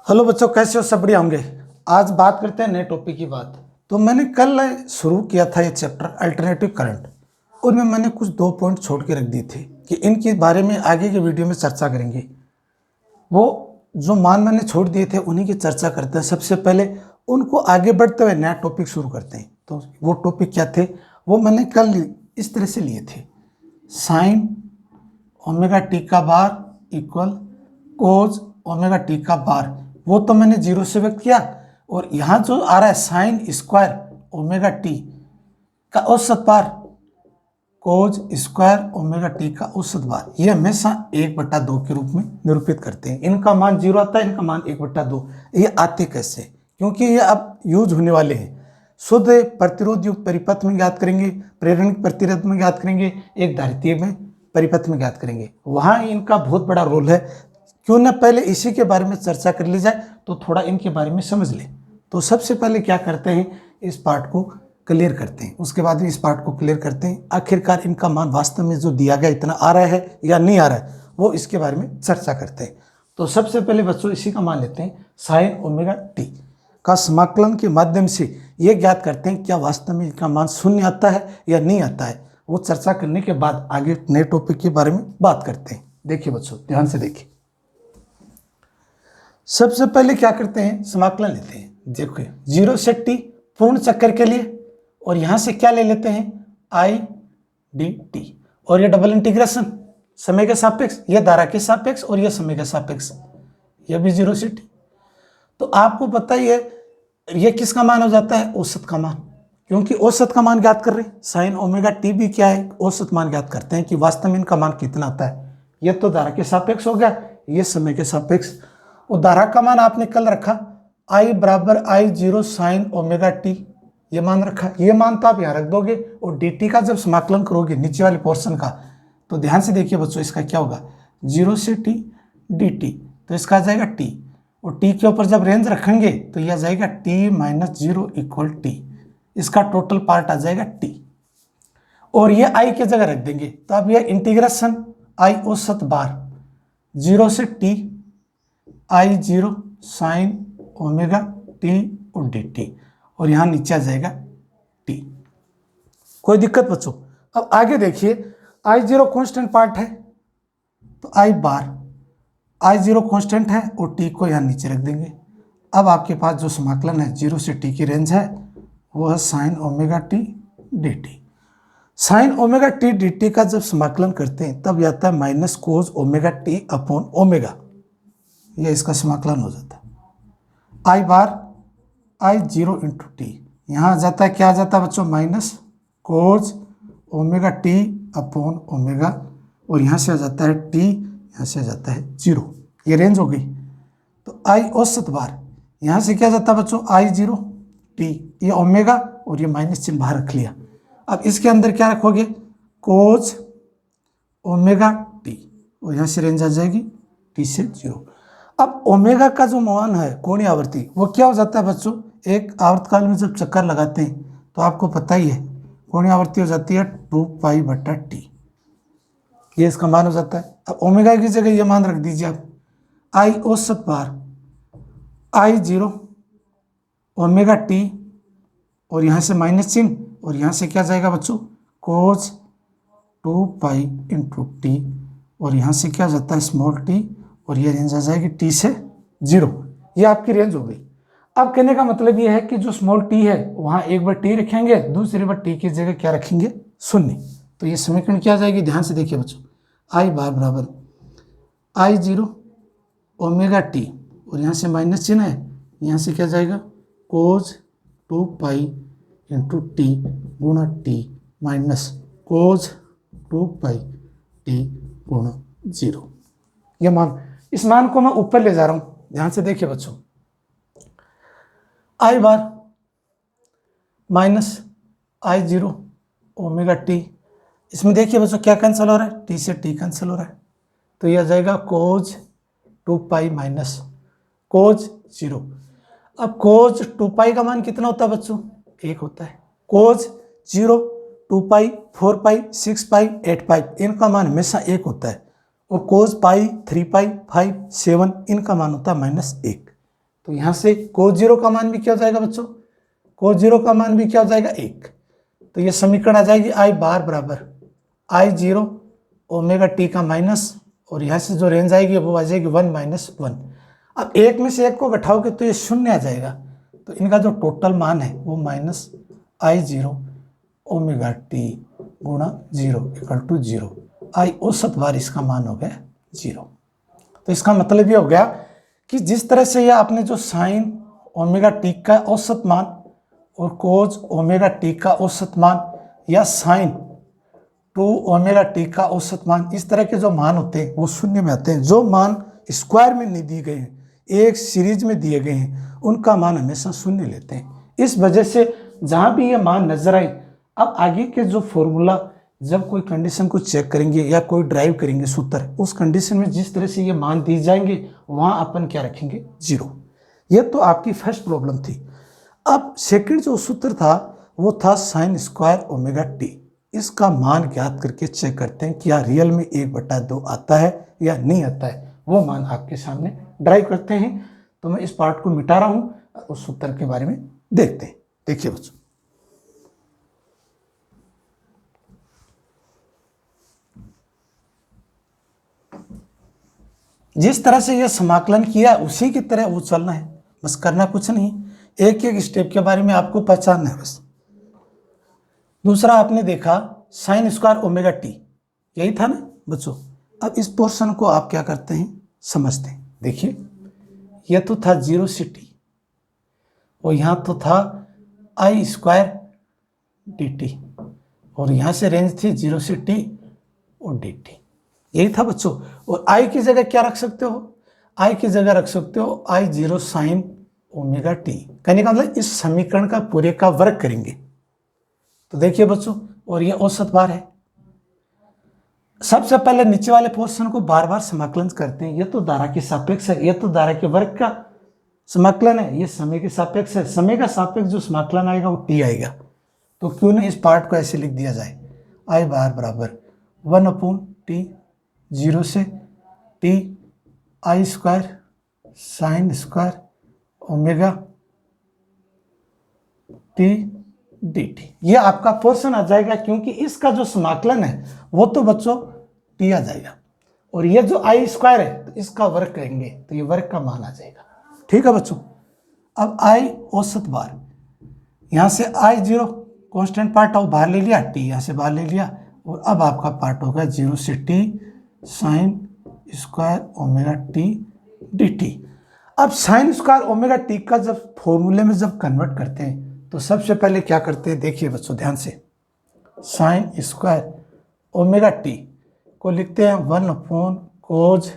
Hello बच्चों, कैसे हो? सब बढ़िया होंगे। आज बात करते हैं नए टॉपिक की बात। तो मैंने कल शुरू किया था ये चैप्टर अल्टरनेटिव करंट, उनमें मैंने कुछ 2 पॉइंट छोड़ के रख दी थी कि इनके बारे में आगे के वीडियो में चर्चा करेंगे। वो जो मान मैंने छोड़ दिए थे उन्हीं की चर्चा करते हैं। सबसे पहले उनको आगे बढ़ते हुए नया टॉपिक शुरू करते हैं। तो वो टॉपिक क्या थे वो मैंने कल इस तरह से लिए थे। साइन ओमेगा टी का बार इक्वल कोज ओमेगा टी का बार, वो तो मैंने जीरो से व्यक्त किया। और यहाँ जो आ रहा है साइन स्क्वायर ओमेगा टी का औसत बार कोज स्क्वायर ओमेगा टी का औसत बार, ये हमेशा 1/2 के रूप में निरूपित करते हैं। इनका मान 0 आता है, इनका मान 1/2। ये आते कैसे? क्योंकि ये अब यूज होने वाले हैं। शुद्ध प्रतिरोध युक्त परिपथ में ज्ञात करेंगे, प्रेरण प्रतिरोध में ज्ञात करेंगे, एक धारितीय में परिपथ में ज्ञात करेंगे। वहाँ इनका बहुत बड़ा रोल है। क्यों ना पहले इसी के बारे में चर्चा कर ली जाए तो थोड़ा इनके बारे में समझ लें। तो सबसे पहले क्या करते हैं, इस पार्ट को क्लियर करते हैं, उसके बाद में इस पार्ट को क्लियर करते हैं। आखिरकार इनका मान वास्तव में जो दिया गया इतना आ रहा है या नहीं आ रहा है, वो इसके बारे में चर्चा करते हैं। तो सबसे पहले बच्चों इसी का मान लेते हैं। साइन ओमेगा टी का समाकलन के माध्यम से ये ज्ञात करते हैं क्या वास्तव में इनका मान 0 आता है या नहीं आता है। वो चर्चा करने के बाद आगे नए टॉपिक के बारे में बात करते हैं। देखिए बच्चों, ध्यान से देखिए। सबसे पहले क्या करते हैं, समाकलन लेते हैं। देखो 0 से टी पूर्ण चक्कर के लिए, और यहां से क्या ले लेते हैं आई डी टी, और ये डबल इंटीग्रेशन समय के सापेक्ष, ये धारा के सापेक्ष और ये समय के सापेक्ष, ये भी 0 से टी। तो आपको पता ही है ये किसका मान हो जाता है, औसत का मान। क्योंकि औसत का मान ज्ञात कर रहे हैं, साइन ओमेगा टी भी क्या है, औसत मान ज्ञात करते हैं कि वास्तव में इनका मान कितना आता है। ये तो धारा के सापेक्ष हो गया, ये समय के सापेक्ष। और धारा का मान आपने कल रखा I बराबर I0 साइन ओमेगा टी, ये मान रखा। ये मान तो आप यहाँ रख दोगे, और dt का जब समाकलन करोगे नीचे वाले पोर्शन का, तो ध्यान से देखिए बच्चों, इसका क्या होगा 0 से t dt, तो इसका आ जाएगा t, और t के ऊपर जब रेंज रखेंगे तो यह आ जाएगा t-0 इक्वल t, इसका टोटल पार्ट आ जाएगा t, और ये I के जगह रख देंगे। तो अब यह इंटीग्रेशन I औसत बार 0 से t I0 sine omega T और डी टी, और यहाँ नीचे आ जाएगा टी। कोई दिक्कत बच्चों? अब आगे देखिए, I0 कांस्टेंट पार्ट है तो I बार, I0 कांस्टेंट है और t को यहाँ नीचे रख देंगे। अब आपके पास जो समाकलन है 0 से t की रेंज है वो है sign omega t d T. Sign omega t d T का जब समाकलन करते हैं तब आता है minus cos omega T upon omega, यह इसका समाकलन हो जाता है। आई बार I0 इंटू टी, यहाँ आ जाता है, क्या आ जाता है बच्चों, minus cos omega T upon omega, और यहाँ से आ जाता है टी, यहाँ से आ जाता है 0। ये रेंज हो गई। तो आई औसत बार, यहाँ से क्या आ जाता है बच्चों I0 टी, ये ओमेगा और ये माइनस चिन्ह बाहर रख लिया। अब इसके अंदर क्या रखोगे, कोज ओमेगा टी, और यहाँ से रेंज आ जाएगी टी से 0। अब ओमेगा का जो मान है कोणीय आवृत्ति, वो क्या हो जाता है बच्चों, एक आवर्तकाल में जब चक्कर लगाते हैं तो आपको पता ही है कोणीय आवृत्ति हो जाती है 2π/t, ये इसका मान हो जाता है। अब ओमेगा की जगह ये मान रख दीजिए आप, आई औसत बार I0 ओमेगा टी, और यहाँ से माइनस चिन्ह, और यहाँ से क्या जाएगा बच्चों, कोज 2π/t, और यहाँ से क्या जाता है स्मॉल टी, और ये रेंज आ जाएगी t से 0। ये आपकी रेंज हो गई। अब कहने का मतलब ये है कि जो स्मॉल t है वहाँ एक बार t रखेंगे, दूसरी बार t की जगह क्या रखेंगे, 0। तो ये समीकरण क्या आ जाएगी, ध्यान से देखिए बच्चों, I बार बराबर I0 ओमेगा टी, और यहाँ से माइनस चिन्ह है, यहाँ से क्या जाएगा कोज 2π/t गुणा t माइनस कोज 2π/t गुणा 0। ये मान, इस मान को मैं ऊपर ले जा रहा हूं, ध्यान से देखिए बच्चों। I bar minus I0 omega T, इसमें देखिए बच्चों क्या कैंसिल हो रहा है, t से t कैंसिल हो रहा है, तो यह आ जाएगा कोज 2π माइनस कोज 0। अब कोज 2π का मान कितना होता है बच्चों, 1 होता है। कोज 0, 2π, 4π, 6π, 8π, इनका मान हमेशा 1 होता है। और कोस पाई 3π 5 7 इनका मान होता है -1। तो यहाँ से कोस जीरो का मान भी क्या हो जाएगा बच्चों, कोस जीरो का मान भी क्या हो जाएगा 1। तो ये समीकरण आ जाएगी आई बार बराबर आई जीरो ओमेगा टी का माइनस, और यहाँ से जो रेंज आएगी वो आ जाएगी 1 - 1। अब एक में से एक को घटाओगे तो ये शून्य आ जाएगा, तो इनका जो टोटल मान है वो माइनस आई जीरो ओमेगा टी गुणा 0 = 0। आई औसत बार इसका मान हो गया 0। तो इसका मतलब ये हो गया कि जिस तरह से ये आपने जो साइन ओमेगा टी का औसत मान और कोज ओमेगा टी का औसत मान या साइन 2 ओमेगा टी का औसत मान, इस तरह के जो मान होते हैं वो शून्य में आते हैं। जो मान स्क्वायर में नहीं दिए गए हैं, एक सीरीज में दिए गए हैं, उनका मान हमेशा शून्य लेते हैं। इस वजह से जहां भी ये मान नजर आए, अब आगे के जो फॉर्मूला जब कोई कंडीशन को चेक करेंगे या कोई ड्राइव करेंगे सूत्र, उस कंडीशन में जिस तरह से ये मान दिए जाएंगे वहां अपन क्या रखेंगे 0। ये तो आपकी फर्स्ट प्रॉब्लम थी। अब सेकंड जो सूत्र था वो था साइन स्क्वायर ओमेगा टी। इसका मान ज्ञात करके चेक करते हैं कि क्या रियल में 1/2 आता है या नहीं आता है। वो मान आपके सामने ड्राइव करते हैं। तो मैं इस पार्ट को मिटा रहा हूं, उस सूत्र के बारे में देखते हैं। देखिए बच्चों, जिस तरह से यह समाकलन किया उसी की तरह वो चलना है, बस करना कुछ नहीं, एक एक स्टेप के बारे में आपको पहचानना है बस। दूसरा आपने देखा साइन स्क्वायर ओमेगा टी, यही था ना बच्चों। अब इस पोर्शन को आप क्या करते हैं, समझते हैं। देखिए यह तो था 0 से टी, और यहाँ तो था आई स्क्वायर डी टी, और यहाँ से रेंज थी 0 से टी और डी टी, यही था बच्चों। और आई की जगह क्या रख सकते हो, आई की जगह रख सकते हो आई 0 साइन ओमेगा टी। कहने का मतलब इस समीकरण का पूरे का वर्ग करेंगे। तो देखिए बच्चों, और ये औसत बार है। सबसे पहले नीचे वाले पोर्शन को बार बार समाकलन करते हैं। ये तो धारा के सापेक्ष है, ये तो धारा के वर्ग का समाकलन है, ये समय के सापेक्ष है। समय का सापेक्ष जो समाकलन आएगा वो टी आएगा। तो क्यों नहीं इस पार्ट को ऐसे लिख दिया जाए, आई बार बराबर 1/t 0 से T I square sine square omega t d T. ये आपका पोर्शन आ जाएगा, क्योंकि इसका जो समाकलन है वो तो बच्चों टी आ जाएगा, और ये जो आई स्क्वायर है तो इसका वर्ग करेंगे तो ये वर्ग का मान आ जाएगा। ठीक है बच्चों। अब आई औसत बार, यहाँ से आई 0 कांस्टेंट पार्ट और बाहर ले लिया, टी यहाँ से बाहर ले लिया, और अब आपका पार्ट होगा 0 से T sine square omega t d T. अब साइन स्क्वायर ओमेगा टी का जब फॉर्मूले में जब कन्वर्ट करते हैं तो सबसे पहले क्या करते हैं, देखिए बच्चों ध्यान से, साइन स्क्वायर ओमेगा टी को लिखते हैं 1/cos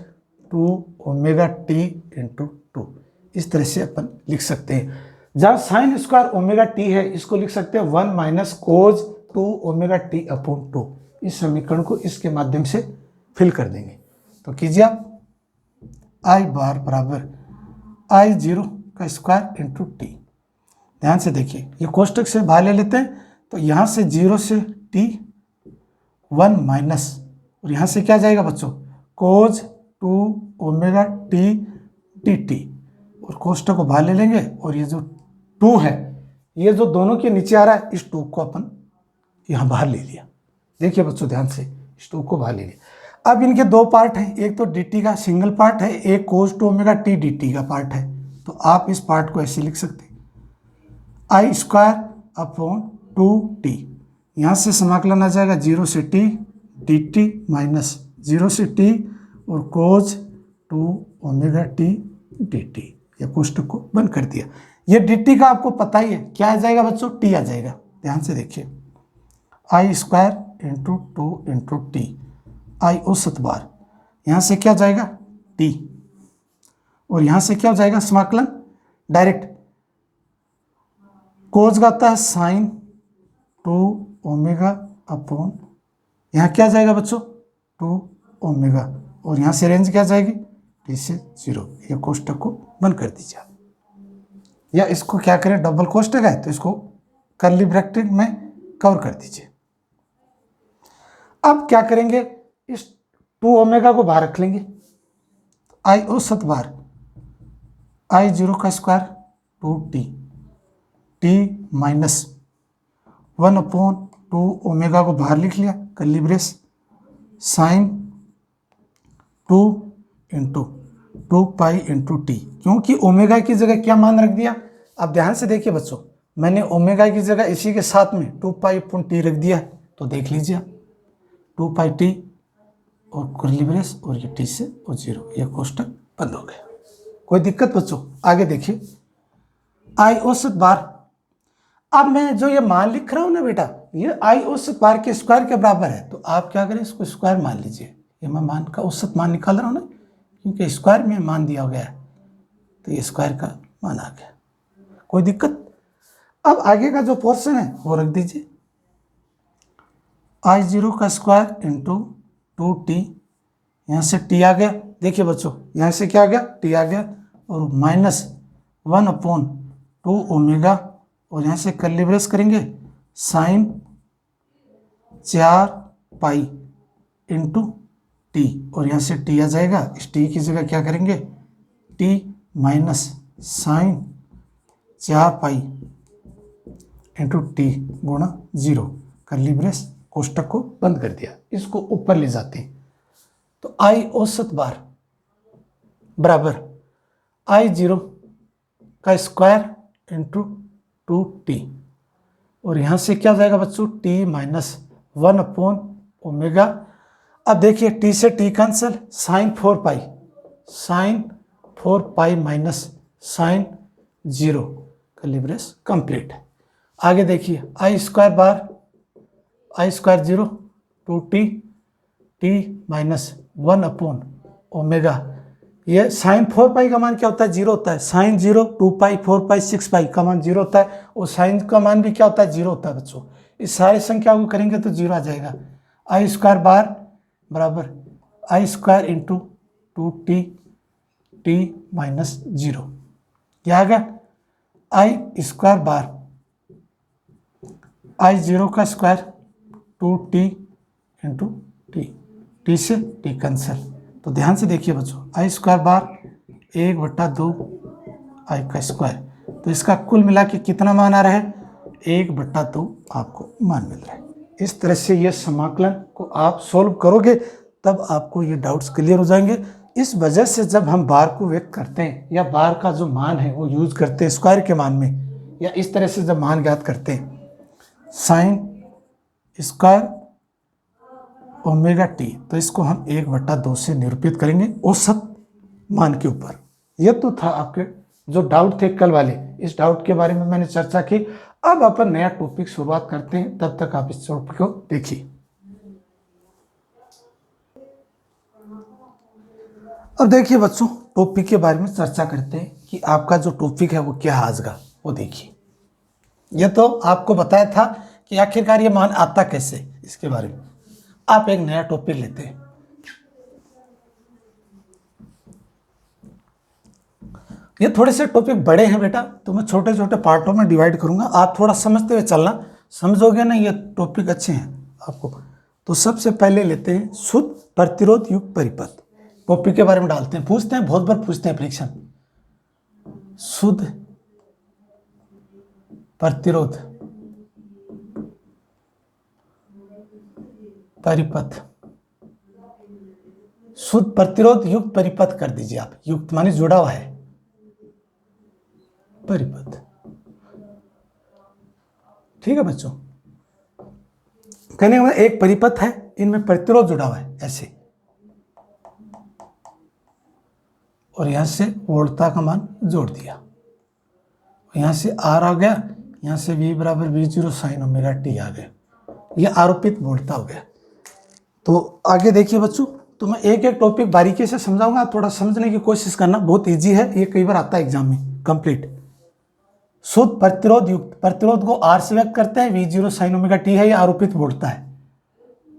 2 ओमेगा टी इंटू 2। इस तरह से अपन लिख सकते हैं। जहाँ साइन स्क्वायर ओमेगा टी है इसको लिख सकते हैं 1 - cos 2 ओमेगा टी अपॉन 2। इस समीकरण को इसके माध्यम से फिल कर देंगे। तो कीजिए आप, आई बार बराबर आई 0 का स्क्वायर इंटू टी। ध्यान से देखिए, ये कोष्टक से बाहर ले लेते हैं, तो यहाँ से 0 से टी 1 माइनस, और यहाँ से क्या जाएगा बच्चों, कोज 2 ओमेगा टी डी टी, और कोष्टक को बाहर ले लेंगे, और ये जो 2 है ये जो दोनों के नीचे आ रहा है, इस 2 को अपन यहाँ बाहर ले लिया। देखिए बच्चों ध्यान से, इस 2 को बाहर ले लिया। अब इनके 2 पार्ट हैं, एक तो डी टी का सिंगल पार्ट है, एक कोस 2 ओमेगा टी डी टी का पार्ट है। तो आप इस पार्ट को ऐसे लिख सकते हैं, आई स्क्वायर अपॉन 2t। यहाँ से समाकलन आ जाएगा 0 से t डी टी माइनस 0 से t और कोज 2 ओमेगा टी डी टी। ये कोष्टक को बंद कर दिया। ये डी टी का आपको पता ही है क्या आ जाएगा बच्चों, t आ जाएगा। ध्यान से देखिए, I square into 2 into T, आई औसत बार, यहाँ से क्या जाएगा t, और यहाँ से क्या हो जाएगा समाकलन डायरेक्ट, कोज का होता है साइन 2 ओमेगा अपॉन, यहाँ क्या जाएगा बच्चों 2 ओमेगा, और यहाँ से रेंज क्या जाएगी टी से 0। ये कोष्टक को बंद कर दीजिए आप, या इसको क्या करें, डबल कोष्टक है तो इसको कर्ली ब्रैकेट में कवर कर दीजिए। अब क्या करेंगे, इस 2 ओमेगा को बाहर रख लेंगे, आई औसत बार आई जीरो का square 2t, t minus 1/2 omega को बाहर लिख लिया, curly brace, sine 2 into 2 pi into t, क्योंकि ओमेगा की जगह क्या मान रख दिया। अब ध्यान से देखिए बच्चों, मैंने ओमेगा की जगह इसी के साथ में 2 पाई/टी रख दिया, तो देख लीजिए 2 पाई टी और कर्ली ब्रेस और ये टी से और 0, ये कोष्टक बंद हो गया। कोई दिक्कत बच्चों? आगे देखिए, आई औसत बार। अब मैं जो ये मान लिख रहा हूं ना बेटा, ये आई औसत बार के स्क्वायर के बराबर है, तो आप क्या करें, इसको स्क्वायर मान लीजिए। ये मैं मान का औसत मान निकाल रहा हूं ना, क्योंकि स्क्वायर में मान दिया गया है, तो ये स्क्वायर का मान आ गया। कोई दिक्कत? अब आगे का जो पोर्शन है वो रख दीजिए, आई जीरो का स्क्वायर इंटू 2t, यहाँ से t आ गया। देखिए बच्चों, यहाँ से क्या आ गया, t आ गया, और माइनस 1/2 ओमेगा, और यहाँ से कर्ली ब्रेस करेंगे, साइन 4 पाई इंटू टी, और यहाँ से t आ जाएगा। इस t की जगह क्या करेंगे, t minus sine 4 pi into t गुणा 0, कर्ली ब्रेस, कोष्टक को बंद कर दिया। इसको ऊपर ले जाते हैं, तो आई औसत बार बराबर आई जीरो का स्क्वायर इंटू 2t, और यहाँ से क्या जाएगा बच्चों, t माइनस 1/ओमेगा। अब देखिए t से t cancel, sine 4 pi minus sine 0, curly brace complete. आगे देखिए, I square bar I square 0 2t, t minus 1/ओमेगा। ये साइन 4 पाई का मान क्या होता है, 0 होता है। साइन 0 2 पाई 4 पाई 6 पाई का मान 0 होता है, और साइन का मान भी क्या होता है, 0 होता है बच्चों। इस सारी संख्या को करेंगे तो 0 आ जाएगा। आई स्क्वायर बार बराबर I square into 2t, t minus 0, क्या आ गया। I square bar I zero का स्क्वायर 2t इंटू टी से टी कैंसिल। तो ध्यान से देखिए बच्चों, आई स्क्वायर बार 1/2 आई का स्क्वायर, तो इसका कुल मिला के कितना मान आ रहा है, 1/2 आपको मान मिल रहा है। इस तरह से ये समाकलन को आप सोल्व करोगे, तब आपको ये डाउट्स क्लियर हो जाएंगे। इस वजह से जब हम बार को व्यक्त करते हैं, या बार का जो मान है वो यूज करते हैं स्क्वायर के मान में, या इस तरह से जब मान ज्ञात करते हैं, साइन स्क्वायर ओमेगा टी, तो इसको हम 1/2 से निरूपित करेंगे औसत मान के ऊपर। यह तो था आपके जो डाउट थे कल वाले, इस डाउट के बारे में मैंने चर्चा की। अब अपन नया टॉपिक शुरुआत करते हैं, तब तक आप इस टॉपिक को देखिए। अब देखिए बच्चों, टॉपिक के बारे में चर्चा करते हैं कि आपका जो टॉपिक है वो क्या है आज का, वो देखिए। यह तो आपको बताया था कि आखिरकार ये मान आता कैसे, इसके बारे में। आप एक नया टॉपिक लेते हैं, ये थोड़े से टॉपिक बड़े हैं बेटा, तो मैं छोटे छोटे पार्टों में डिवाइड करूंगा। आप थोड़ा समझते हुए चलना, समझोगे ना, ये टॉपिक अच्छे हैं आपको। तो सबसे पहले लेते हैं शुद्ध प्रतिरोध युक्त परिपथ। टॉपिक के बारे में डालते हैं, पूछते हैं, बहुत बार पूछते हैं परीक्षा में। शुद्ध प्रतिरोध परिपथ, शुद्ध प्रतिरोध युक्त परिपथ कर दीजिए आप। युक्त माने जुड़ा हुआ है, परिपथ। ठीक है बच्चों, कहने का एक परिपथ है, इनमें प्रतिरोध जुड़ा हुआ है ऐसे, और यहां से वोल्टता का मान जोड़ दिया, यहां से आर आ गया, यहां से V बराबर V0 साइन ओमेगा टी आ गया, यह आरोपित वोल्टता हो गया। तो आगे देखिए बच्चों, तो मैं एक एक टॉपिक बारीकी से समझाऊंगा, थोड़ा समझने की कोशिश करना, बहुत इजी है, ये कई बार आता है एग्जाम में। कंप्लीट शुद्ध प्रतिरोध युक्त, प्रतिरोध को आर से व्यक्त करते हैं, V0 साइन ओमेगा टी है, ये आरोपित वोल्टता है,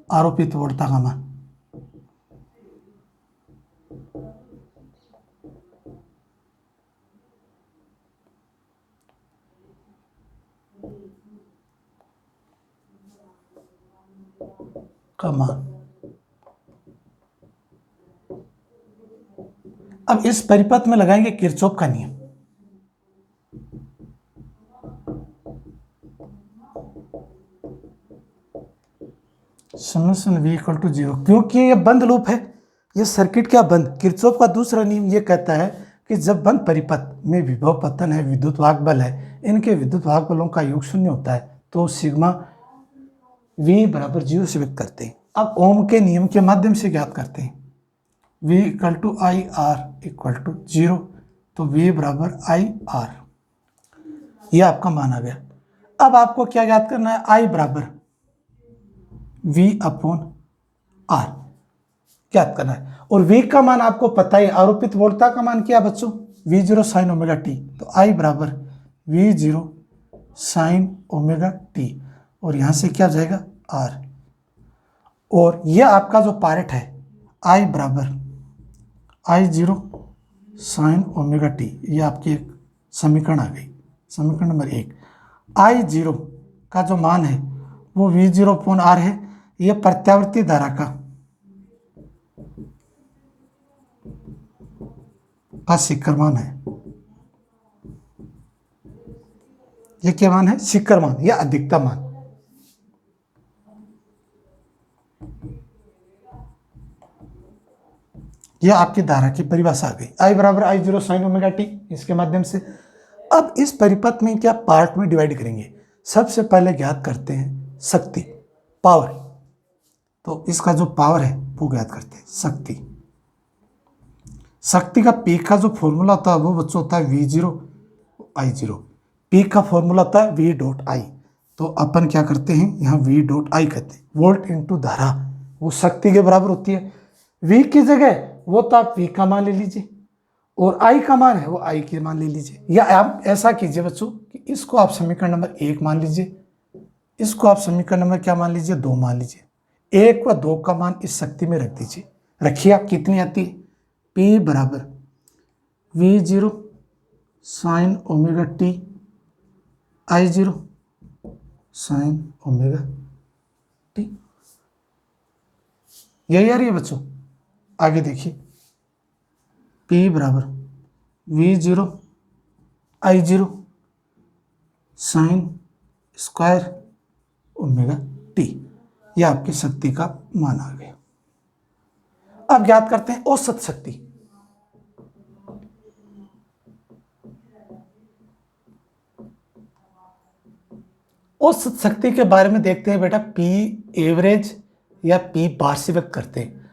आरोपित वोल्टता का मान। अब इस परिपथ में लगाएंगे किरचॉफ का नियम। समेशन वी इक्वल टू 0, क्योंकि ये बंद लूप है, ये सर्किट क्या बंद। किरचॉफ का दूसरा नियम ये कहता है कि जब बंद परिपथ में विभव पतन है, विद्युत वाहक बल है, इनके विद्युत वाहक बलों का योग शून्य होता है, तो सिग्मा V बराबर 0 से व्यक्त करते हैं। अब ओम के नियम के माध्यम से ज्ञात करते हैं। V equal to I R equal to 0, तो V बराबर आई आर, यह आपका मान आ गया। अब आपको क्या ज्ञात करना है, I बराबर V अपॉन R ज्ञात करना है। और V का मान आपको पता है, आरोपित वोल्टता का मान क्या है बच्चों, V0 साइन ओमेगा टी, तो I बराबर V0 साइन ओमेगा टी, और यहाँ से क्या जाएगा R, और यह आपका जो पार्ट है I बराबर I0 साइन ओमेगा टी, ये आपकी एक समीकरण आ गई, समीकरण नंबर 1। I0 का जो मान है वो V0 अपॉन R है, यह प्रत्यावर्ती धारा का शिखर मान है। ये क्या मान है, शिखर मान या अधिकतम मान। यह आपकी धारा की परिभाषा आ गई, I बराबर I0 साइन ओमेगा टी, इसके माध्यम से। अब इस परिपथ में क्या पार्ट में डिवाइड करेंगे। सबसे पहले ज्ञात करते हैं शक्ति, पावर, तो इसका जो पावर है वो ज्ञात करते हैं शक्ति। शक्ति का पीक का जो फॉर्मूला होता है वो बच्चों होता है V0 I0, पीक का फॉर्मूला होता है V डॉट आई, तो अपन क्या करते हैं यहाँ V डॉट आई कहते हैं, वोल्ट इंटू धारा, वो शक्ति के बराबर होती है। V की जगह वो तो आप V का मान ले लीजिए, और I का मान है वो I के मान ले लीजिए, या आप ऐसा कीजिए बच्चों कि इसको आप समीकरण नंबर 1 मान लीजिए, इसको आप समीकरण नंबर क्या मान लीजिए, 2 मान लीजिए। 1 व 2 का मान इस शक्ति में रख दीजिए। रखिए आप, कितनी आती है, P बराबर V0 sign omega T I0 sine omega T, यही आ रही है बच्चों। आगे देखिए, P बराबर V0 I0 sine square omega T, यह आपकी शक्ति का मान आ गया। अब ज्ञात करते हैं औसत शक्ति। औसत शक्ति के बारे में देखते हैं बेटा, P एवरेज या P बार से व्यक्त करते हैं,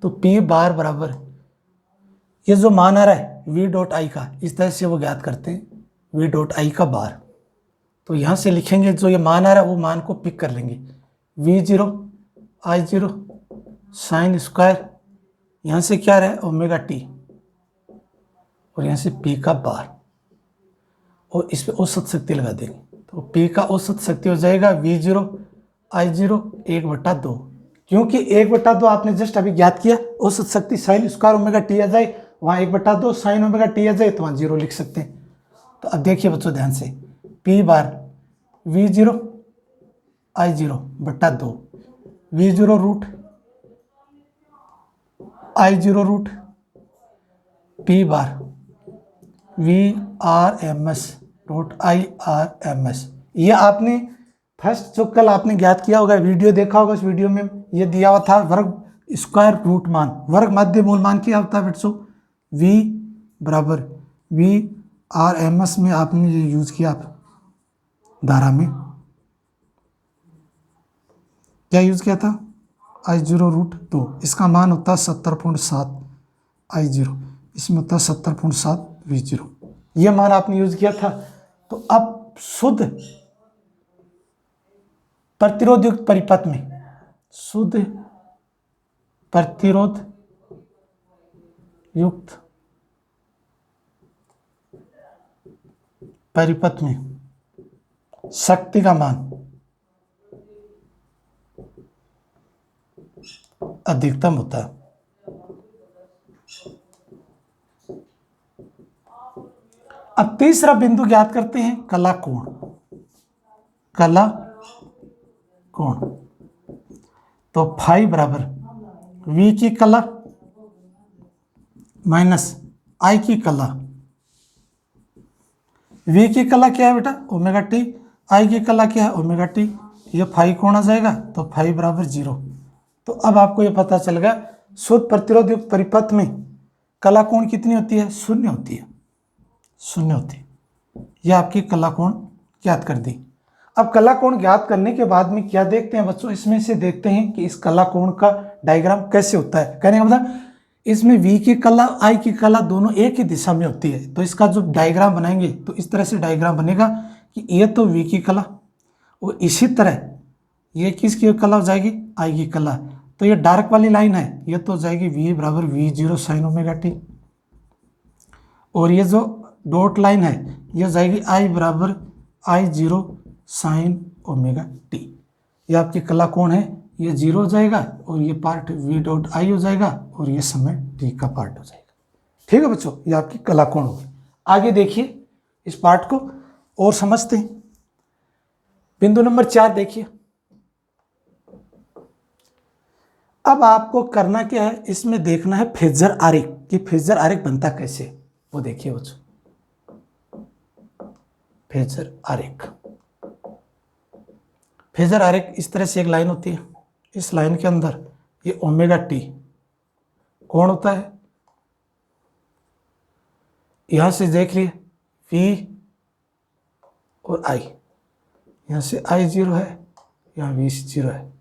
तो P बार बराबर ये जो मान आ रहा है V डॉट आई का, इस तरह से वो ज्ञात करते हैं V डॉट आई का बार। तो यहाँ से लिखेंगे जो ये मान आ रहा है वो मान को पिक कर लेंगे, V0 I0 साइन स्क्वायर, यहाँ से क्या रहा है ओमेगा टी, और यहाँ से P का बार, और इस पर औसत शक्ति लगा देंगे, तो P का औसत शक्ति हो जाएगा V0 I0 1/2, क्योंकि 1/2 आपने जस्ट अभी ज्ञात किया, औसत शक्ति साइन स्क्वायर ओमेगा टी आ जाए, वहाँ 1/2 साइन ओमेगा टी आ जाए, तो वहाँ 0 लिख सकते हैं। तो अब देखिए बच्चों ध्यान से, P bar V0 I0/2, V0 root I0 root P bar VRMS dot IRMS। ये आपने फर्स्ट जो कल आपने ज्ञात किया होगा, वीडियो देखा होगा, उस वीडियो में ये दिया हुआ था वर्ग स्क्वायर रूट मान, वर्ग मध्य मूल मान क्या होता है बच्चों, V बराबर VRMS में आपने ये यूज किया, आप धारा में क्या यूज किया था, I0 रूट 2, इसका मान होता है 70.7 I0, इसमें होता है 70.7 V0, ये मान आपने यूज किया था। तो अब शुद्ध प्रतिरोध युक्त परिपथ में, शुद्ध प्रतिरोध युक्त परिपथ में शक्ति का मान अधिकतम होता है। अब तीसरा बिंदु ज्ञात करते हैं, कला कोण, कला कोण, तो फाई बराबर V की कला माइनस I की कला। V की कला क्या है बेटा ओमेगा टी, I की कला क्या है ओमेगा टी, ये फाई कोण आ जाएगा, तो फाई बराबर 0। तो अब आपको ये पता चल गया शुद्ध प्रतिरोध युक्त परिपथ में कला कोण कितनी होती है, 0 होती है, 0 होती है। यह आपकी कला कोण ज्ञात कर दी। अब कला कोण ज्ञात करने के बाद में क्या देखते हैं बच्चों, इसमें से देखते हैं कि इस कला कोण का डायग्राम कैसे होता है। कहने का मतलब इसमें V की कला I की कला दोनों एक ही दिशा में होती है, तो इसका जो डायग्राम बनाएंगे तो इस तरह से डायग्राम बनेगा कि ये तो V की कला और इसी तरह ये किसकी कला हो जाएगी, I की कला। तो ये डार्क वाली लाइन है, ये तो हो जाएगी V बराबर V0 साइन ओमेगा टी, और ये जो डॉट लाइन है ये हो जाएगी I बराबर I0 साइन ओमेगा टी। ये आपकी कला कोण है, ये 0 हो जाएगा और ये पार्ट V डॉट I हो जाएगा और ये समय t का पार्ट हो जाएगा। ठीक है बच्चों, ये आपकी कला कोण होगी। आगे देखिए इस पार्ट को और समझते हैं। बिंदु नंबर 4 देखिए। अब आपको करना क्या है, इसमें देखना है फेजर आरेख कि फेजर आरेख बनता कैसे, वो देखिए बच्चों। फेजर आरेख, फेजर आरेख इस तरह से एक लाइन होती है, इस लाइन के अंदर ये ओमेगा टी कोण होता है। यहां से देख लिए V और I, यहां से I0 है, यहाँ V 0 है,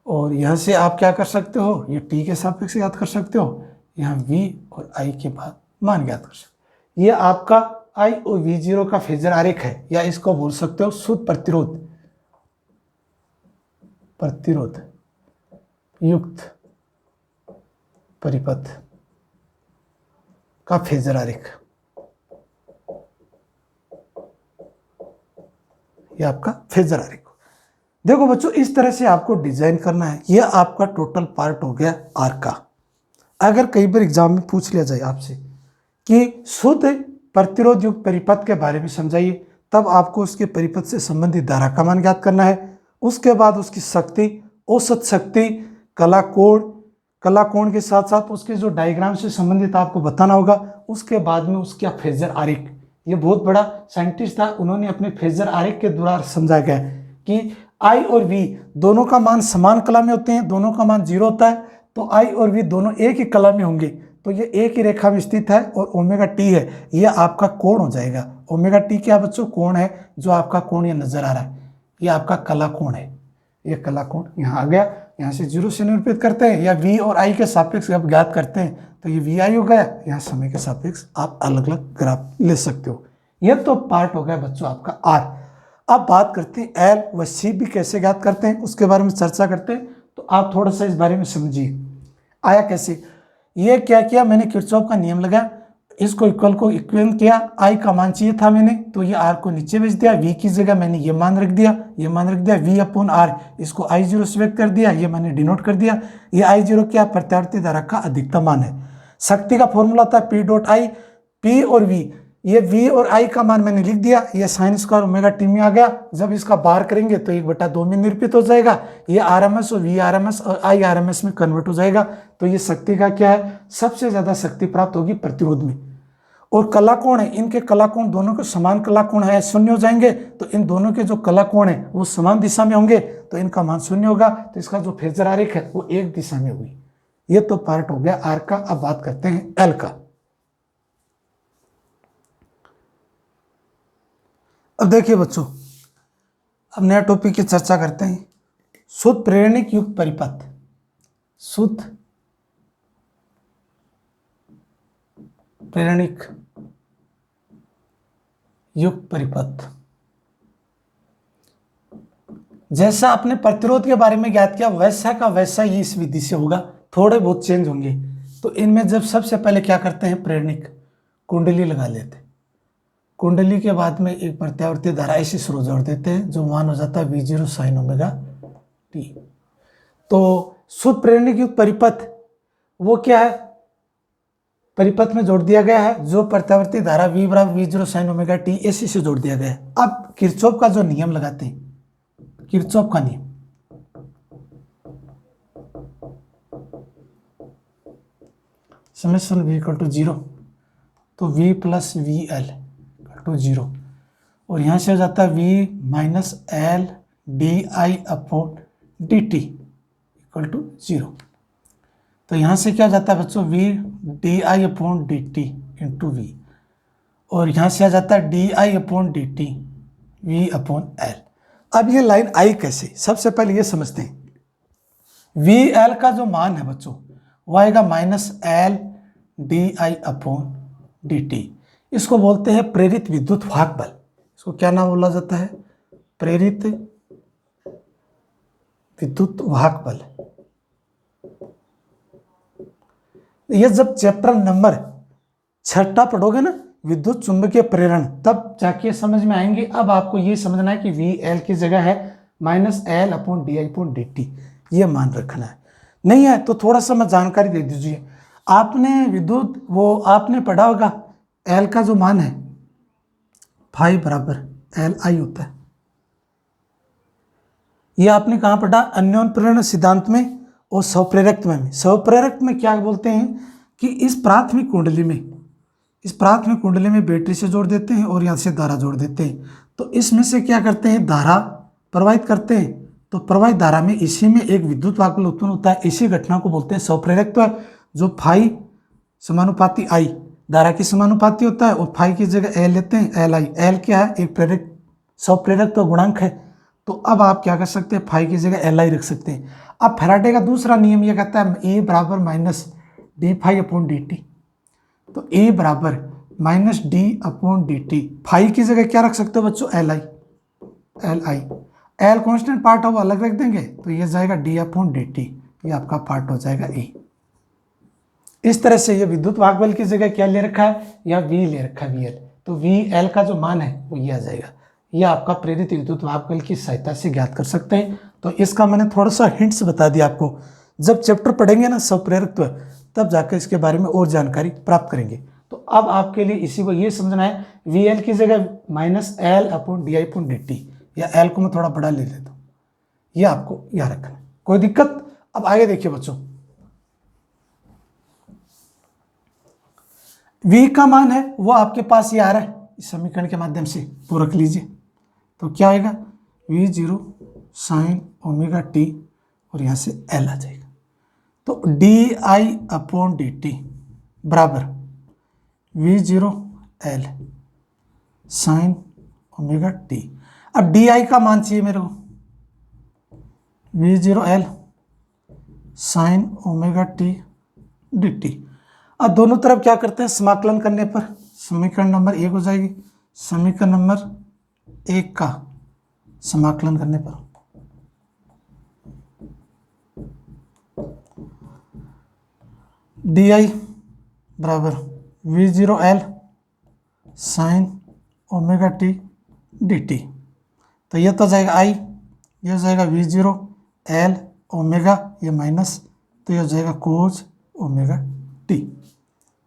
और यहाँ से आप क्या कर सकते हो, ये t के सापेक्ष याद कर सकते हो, यहाँ V और I के बाद मान ज्ञात कर सकते हो। ये आपका I और V0 का फेजर आरेख है, या इसको बोल सकते हो शुद्ध प्रतिरोध युक्त परिपथ का फेजर आरेख। ये आपका फेजर आरेख। देखो बच्चों, इस तरह से आपको डिजाइन करना है। यह आपका टोटल पार्ट हो गया आर का। अगर कई बार एग्जाम में पूछ लिया जाए आपसे कि शुद्ध प्रतिरोध युक्त परिपथ के बारे में समझाइए, तब आपको उसके परिपथ से संबंधित धारा का मान ज्ञात करना है। उसके बाद उसकी शक्ति, औसत शक्ति, कला कोण के साथ साथ उसके जो डायग्राम से संबंधित आपको बताना होगा। उसके बाद में उसका फेजर आरेख, ये बहुत बड़ा साइंटिस्ट था, उन्होंने अपने फेजर आरेख के द्वारा समझा गया कि I और V दोनों का मान समान कला में होते हैं, दोनों का मान 0 होता है, तो I और V दोनों एक ही कला में होंगे, तो ये एक ही रेखा में स्थित है, और ओमेगा टी है, ये आपका कोण हो जाएगा। ओमेगा टी क्या बच्चों, कोण है। जो आपका कोण ये नजर आ रहा है ये आपका कला कोण है। ये कला कोण यहाँ आ गया, यहाँ से 0 से निरूपित करते हैं, या V और I के सापेक्ष आप ज्ञात करते हैं तो ये VI हो गया। यहाँ समय के सापेक्ष आप अलग अलग ग्राफ ले सकते हो। ये तो पार्ट हो गया बच्चों आपका R। अब बात करते हैं L व C भी कैसे ज्ञात करते हैं, उसके बारे में चर्चा करते हैं। तो आप थोड़ा सा इस बारे में समझिए आया कैसे। ये क्या किया मैंने, किरचॉफ का नियम लगाया, इसको इक्वल को इक्वल किया, I का मान चाहिए था मैंने, तो ये R को नीचे भेज दिया, V की जगह मैंने ये मान रख दिया, V अपॉन R, इसको I0 से व्यक्त कर दिया, ये मैंने डिनोट कर दिया। ये I0 क्या, प्रत्यावर्ती धारा का अधिकतम मान है। शक्ति का फॉर्मूला था P डॉट I, P और V, ये V और I का मान मैंने लिख दिया, ये साइन स्क्वायर ओमेगा टी में आ गया। जब इसका बार करेंगे तो 1/2 में निरूपित हो जाएगा, ये RMS और VRMS और IRMS में कन्वर्ट हो जाएगा। तो ये शक्ति का क्या है, सबसे ज्यादा शक्ति प्राप्त होगी प्रतिरोध में। और कला कोण है, इनके कला कोण दोनों के समान कला कोण है, 0 हो जाएंगे, तो इन दोनों के जो कला कोण है वो समान दिशा में होंगे, तो इनका मान 0 होगा, तो इसका जो फेजर आरेख है वो एक दिशा में होगी। ये तो पार्ट हो गया आर का। अब बात करते हैं एल का। अब देखिए बच्चों, अब नया टॉपिक की चर्चा करते हैं, शुद्ध प्रेरणिक युक्त परिपथ। शुद्ध प्रेरणिक युक्त परिपथ। जैसा आपने प्रतिरोध के बारे में ज्ञात किया वैसा का वैसा ही इस विधि से होगा, थोड़े बहुत चेंज होंगे। तो इनमें जब सबसे पहले क्या करते हैं, प्रेरणिक कुंडली लगा लेते हैं। कुंडली के बाद में एक प्रत्यावर्ती धारा ऐसे स्रोत जोड़ देते हैं, जो मान हो जाता है V0 साइन ओमेगा टी। तो शुद्ध प्रेरणिक युक्त परिपथ वो क्या है, परिपथ में जोड़ दिया गया है, जो प्रत्यावर्ती धारा V बराबर V0 साइन ओमेगा टी ऐसे से जोड़ दिया गया है। अब किरचॉफ का जो नियम लगाते हैं, किरचॉफ का नियम, समेशन V इक्वल टू 0, तो V plus VL equal to 0, और यहाँ से हो जाता है V minus L d I upon d t equal to 0। तो यहाँ से क्या हो जाता है बच्चों, V d I upon d t into V, और यहाँ से आ जाता है d I upon d t V upon L. अब ये लाइन आई कैसे, सबसे पहले ये समझते हैं। वी एल का जो मान है बच्चों वो आएगा minus L D I upon d T. इसको बोलते हैं प्रेरित विद्युत वाहक बल। इसको क्या नाम बोला जाता है, प्रेरित विद्युत वाहक बल। ये जब चैप्टर नंबर 6 पढ़ोगे ना, विद्युत चुंबकीय प्रेरण, तब जाके समझ में आएंगे। अब आपको ये समझना है कि वी एल की जगह है minus L upon D I upon d T, ये मान रखना है। नहीं है तो थोड़ा सा मैं जानकारी दे दीजिए। आपने विद्युत वो आपने पढ़ा होगा, एल का जो मान है फाई बराबर एल आई होता है। ये आपने कहाँ पढ़ा, अन्योन्य प्रेरण सिद्धांत में और स्वप्रेरक में। स्वप्रेरक में क्या बोलते हैं कि इस प्राथमिक कुंडली में बैटरी से जोड़ देते हैं और यहाँ से धारा जोड़ देते हैं। तो इसमें से क्या करते हैं, धारा प्रवाहित करते हैं। तो प्रवाहित धारा में इसी में एक विद्युत वाहक बल उत्पन्न होता है। इसी घटना को बोलते हैं स्वप्रेरकत्व, जो फाई समानुपाती आई धारा की समानुपाती होता है, और फाई की जगह एल लेते हैं, एल आई। एल क्या है, एक प्रेरक स्वप्रेरकत्व गुणांक है। तो अब आप क्या कर सकते हैं, फाई की जगह एल आई रख सकते हैं। अब फैराडे का दूसरा नियम यह कहता है ए बराबर minus d phi upon d t. तो ए बराबर minus d upon d t, phi की जगह क्या रख सकते हो बच्चों, L I. L I L constant part है वो अलग रख देंगे, तो ये जाएगा डी अपॉन डी टी, ये आपका पार्ट हो जाएगा ए। इस तरह से ये विद्युत वाहक बल की जगह क्या ले रखा है, या वी ले रखा है वी एल। तो वी एल का जो मान है वो ये आ जाएगा। ये आपका प्रेरित विद्युत वाहक बल की सहायता से ज्ञात कर सकते हैं। तो इसका मैंने थोड़ा सा हिंट्स बता दिया आपको। जब चैप्टर पढ़ेंगे ना स्वप्रेरकत्व, तब जाकर इसके बारे में और जानकारी प्राप्त करेंगे। तो अब आपके लिए इसी को ये समझना है, वी एल की जगह minus L upon D I upon d t, या एल को मैं थोड़ा बड़ा ले लेता हूँ, ये आपको याद रखना है। कोई दिक्कत? अब आगे देखिए बच्चों, v का मान है वो आपके पास ये आ रहा है, इस समीकरण के माध्यम से वो रख लीजिए। तो क्या आएगा, v zero sine omega T, और यहाँ से l आ जाएगा। तो D I upon d T बराबर v zero L sine omega T. अब डी आई का मान चाहिए मेरे को, v zero L sine omega t d T. अब दोनों तरफ क्या करते हैं, समाकलन करने पर समीकरण नंबर 1 हो जाएगी। समीकरण नंबर 1 का समाकलन करने पर डी आई बराबर we zero L sine omega t d t. तो ये तो जाएगा आई, ये हो जाएगा वी जीरो एल ओमेगा, ये माइनस, तो ये हो जाएगा कोज ओमेगा टी,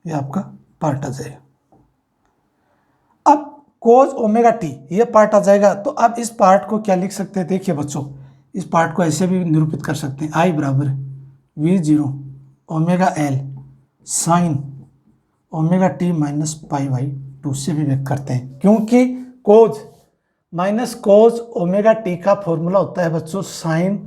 ये आपका पार्ट आ जाएगा। अब कोज ओमेगा टी ये पार्ट आ जाएगा। तो अब इस पार्ट को क्या लिख सकते हैं, देखिए बच्चों, इस पार्ट को ऐसे भी निरूपित कर सकते हैं, आई बराबर we zero omega L sine omega t minus pi by 2 से भी व्यक्त करते हैं, क्योंकि कोज माइनस कोज ओमेगा टी का फॉर्मूला होता है बच्चों sign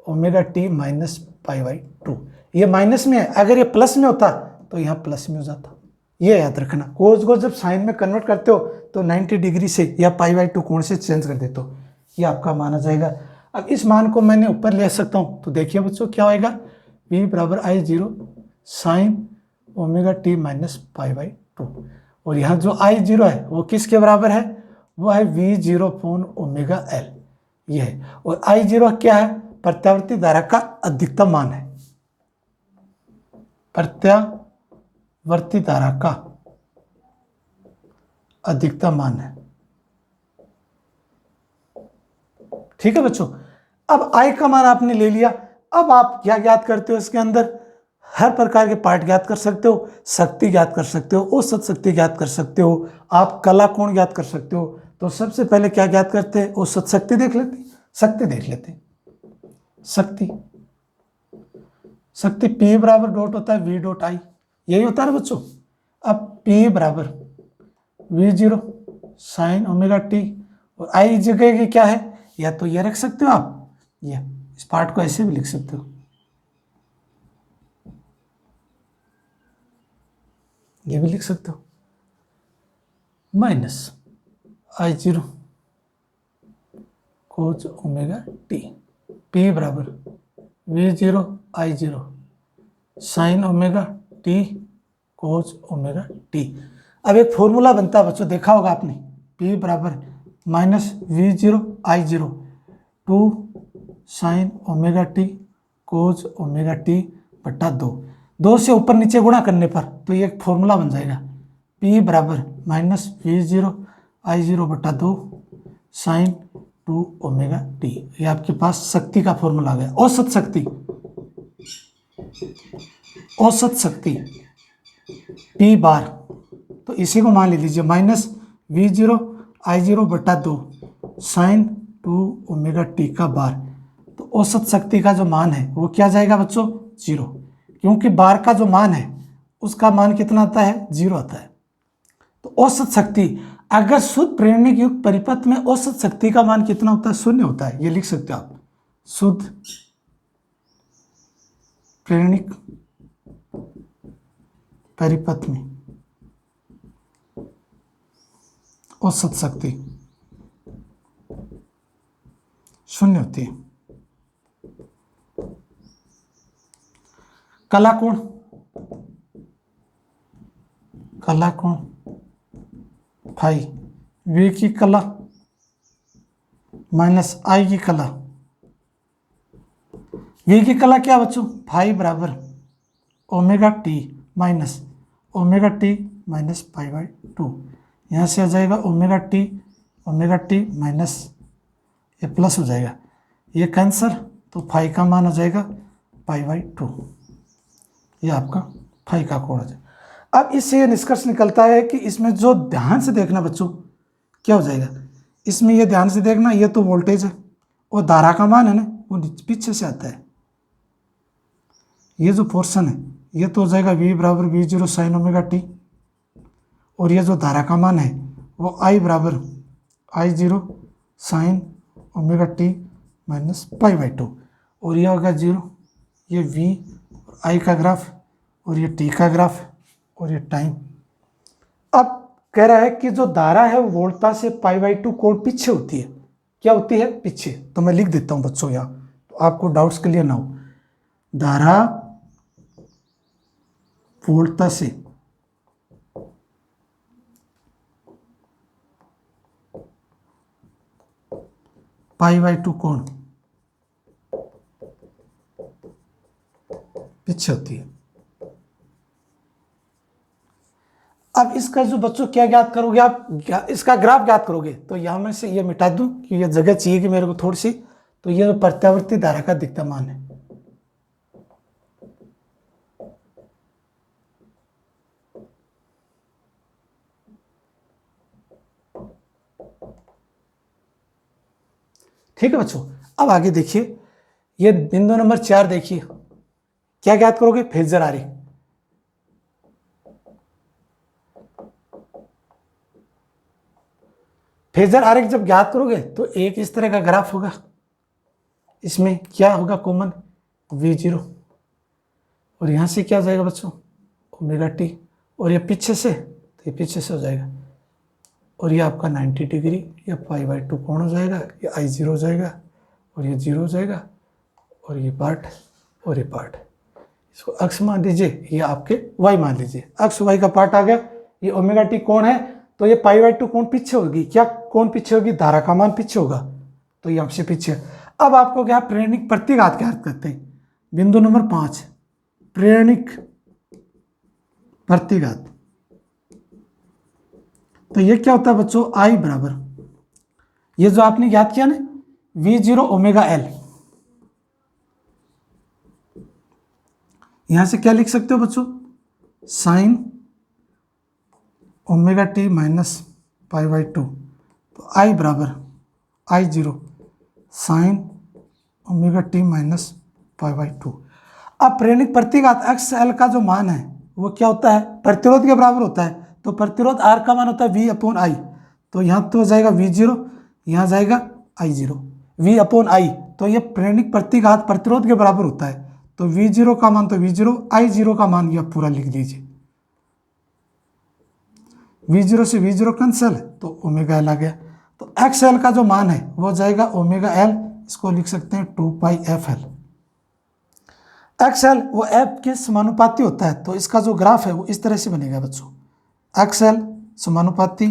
omega t minus pi by 2। ये माइनस में है, अगर ये प्लस में होता तो यहाँ प्लस में हो जाता। ये याद रखना, कोज को जब साइन में कन्वर्ट करते हो तो 90 डिग्री से या पाई बाई 2 कोण से चेंज कर देते हो, ये आपका माना जाएगा। अब इस मान को मैंने ऊपर ले सकता हूँ, तो देखिए बच्चों क्या होएगा, v बराबर I zero sine omega t minus pi by 2, और यहाँ जो आई जीरो है वो किसके बराबर है, वो है v zero upon omega L, ये है। और आई जीरो क्या है, प्रत्यावर्ती धारा का अधिकतम मान है, प्रत्यावर्ती धारा का अधिकतम मान है। ठीक है बच्चों, अब आई का मान आपने ले लिया। अब आप क्या ज्ञात करते हो, इसके अंदर हर प्रकार के पार्ट ज्ञात कर सकते हो, शक्ति ज्ञात कर सकते हो, औसत शक्ति ज्ञात कर सकते हो, आप कला कोण ज्ञात कर सकते हो। तो सबसे पहले क्या ज्ञात करते हैं, औसत शक्ति देख लेते हैं, शक्ति देख लेते हैं। शक्ति P बराबर डॉट होता है V डॉट आई, यही होता है ना बच्चों। अब P बराबर V zero sine omega T, और आई जगह की क्या है, या तो ये रख सकते हो आप, ये इस पार्ट को ऐसे भी लिख सकते हो, ये भी लिख सकते हो, माइनस I0 कोस ओमेगा टी, P बराबर V0 I0 sine omega t cos omega T. अब एक फॉर्मूला बनता है बच्चों, देखा होगा आपने, P बराबर minus V0 I0 two sine omega t cos omega t बट्टा 2 से ऊपर नीचे गुणा करने पर तो ये एक फॉर्मूला बन जाएगा, P बराबर माइनस V0 I0 बट्टा 2 साइन 2 ओमेगा टी। ये आपके पास शक्ति का फॉर्मूला आ गया, औसत शक्ति, औसत शक्ति P बार, तो इसी को मान लीजिए माइनस V0 I0 बट्टा 2 साइन 2 ओमेगा टी का बार। तो औसत शक्ति का जो मान है वो क्या जाएगा बच्चों, 0, क्योंकि बार का जो मान है उसका मान कितना आता है, 0 आता है। तो औसत शक्ति, अगर शुद्ध प्रेरणिक युक्त परिपथ में औसत शक्ति का मान कितना होता है, 0 होता है, ये लिख सकते हो आप, शुद्ध प्रेरणिक परिपथ में औसत शक्ति 0 होती है। कलाकोण, कलाकोण फाई, V की कला माइनस I की कला, V की कला क्या बच्चों, फाई बराबर omega t minus omega t minus pi by 2। यहाँ से आ जाएगा ओमेगा टी माइनस, ये प्लस हो जाएगा, ये कैंसर, तो फाई का मान आ जाएगा पाई बाई 2। ये आपका फाई का कोण है। अब इससे ये निष्कर्ष निकलता है कि इसमें जो ध्यान से देखना बच्चों क्या हो जाएगा, इसमें ये ध्यान से देखना, ये तो वोल्टेज है और धारा का मान है ना वो पीछे से आता है, ये जो पोर्शन है ये तो हो जाएगा V बराबर V0 साइन ओमेगा टी, और ये जो धारा का मान है वो I बराबर I0 sine omega t minus pi by 2, और ये होगा 0, ये V और I का ग्राफ और ये T का ग्राफ और ये टाइम। अब कह रहा है कि जो धारा है वो वोल्टा से पाई बाई 2 कोण पीछे होती है, क्या होती है, पीछे। तो मैं लिख देता हूं बच्चों यहाँ, तो आपको डाउट्स क्लियर ना हो। धारा वोल्टा से पाई बाई 2 कोण पीछे होती है। अब इसका जो बच्चों क्या ज्ञात करोगे आप, इसका ग्राफ ज्ञात करोगे, तो यहां में से ये मिटा दूं कि ये जगह चाहिए कि मेरे को थोड़ी सी, तो ये जो प्रत्यावर्ती धारा का अधिकतम मान है, ठीक है बच्चों। अब आगे देखिए, ये बिंदु नंबर 4 देखिए, क्या ज्ञात करोगे, फेजर आरेख। फेजर आरेख जब ज्ञात करोगे तो एक इस तरह का ग्राफ होगा, इसमें क्या होगा कॉमन, V0, और यहां से क्या जाएगा बच्चों, ओमेगा टी, और ये पीछे से, तो ये पीछे से हो जाएगा, और ये आपका 90 डिग्री या पाई बाई 2 कोण हो जाएगा, ये I0 हो जाएगा और ये 0 हो जाएगा, और ये पार्ट और ये पार्ट, इसको अक्ष मान लीजिए, ये आपके y मान लीजिए, अक्ष y का पार्ट आ गया, ये ओमेगा टी कोण है, तो ये पाई बाई 2 कोण पीछे होगी, क्या कोण पीछे होगी, धारा का मान पीछे होगा, तो ये हमसे पीछे। अब आपको क्या प्रेरणिक प्रतिघात क्या करते हैं, बिंदु नंबर 5 प्रेरणिक प्रतिघात। तो ये क्या होता है बच्चों, I बराबर, ये जो आपने याद किया ना V0 ओमेगा L, यहां से क्या लिख सकते हो बच्चों, sign omega t minus pi by 2, तो I बराबर I0 sine omega t minus pi by 2। अब प्रेरणिक प्रतिघात अक्ष L का जो मान है वो क्या होता है, प्रतिरोध के बराबर होता है, तो प्रतिरोध R का मान होता है V अपॉन I, तो यहाँ तो हो जाएगा V0, यहाँ जाएगा I0, V अपॉन I, तो ये प्रेरणिक प्रतिघात प्रतिरोध के बराबर होता है। तो V0 का मान तो V0, I0 का मान यह पूरा लिख दीजिए। V0 से V0 कैंसिल, तो ओमेगा एल आ गया। तो XL का जो मान है वो जाएगा ओमेगा एल, इसको लिख सकते हैं 2 पाई FL। XL वो F के समानुपाती होता है, तो इसका जो ग्राफ है वो इस तरह से बनेगा बच्चों, XL समानुपाती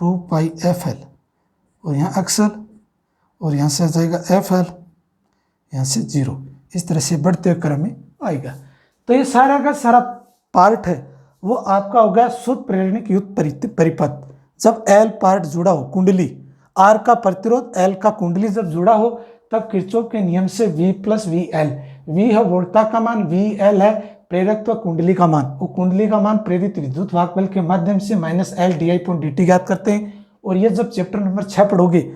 2 पाई FL, और यहाँ XL और यहाँ से आ जाएगा FL, यहाँ से 0, इस तरह से बढ़ते हुए क्रम में आएगा। तो ये सारा का सारा पार्ट है वो आपका हो गया शुद्ध प्रेरणिक युक्त परिपथ। जब L पार्ट जुड़ा हो, कुंडली R का प्रतिरोध L का कुंडली जब जुड़ा हो, तब किरचॉफ के नियम से V plus V L, V है वोल्टा का मान, VL है प्रेरकत्व कुंडली का मान, वो कुंडली का मान प्रेरित विद्युत वाहक बल के माध्यम से -L di/dt ज्ञात करते हैं। और ये जब चैप्टर नंबर 6 पढ़ोगे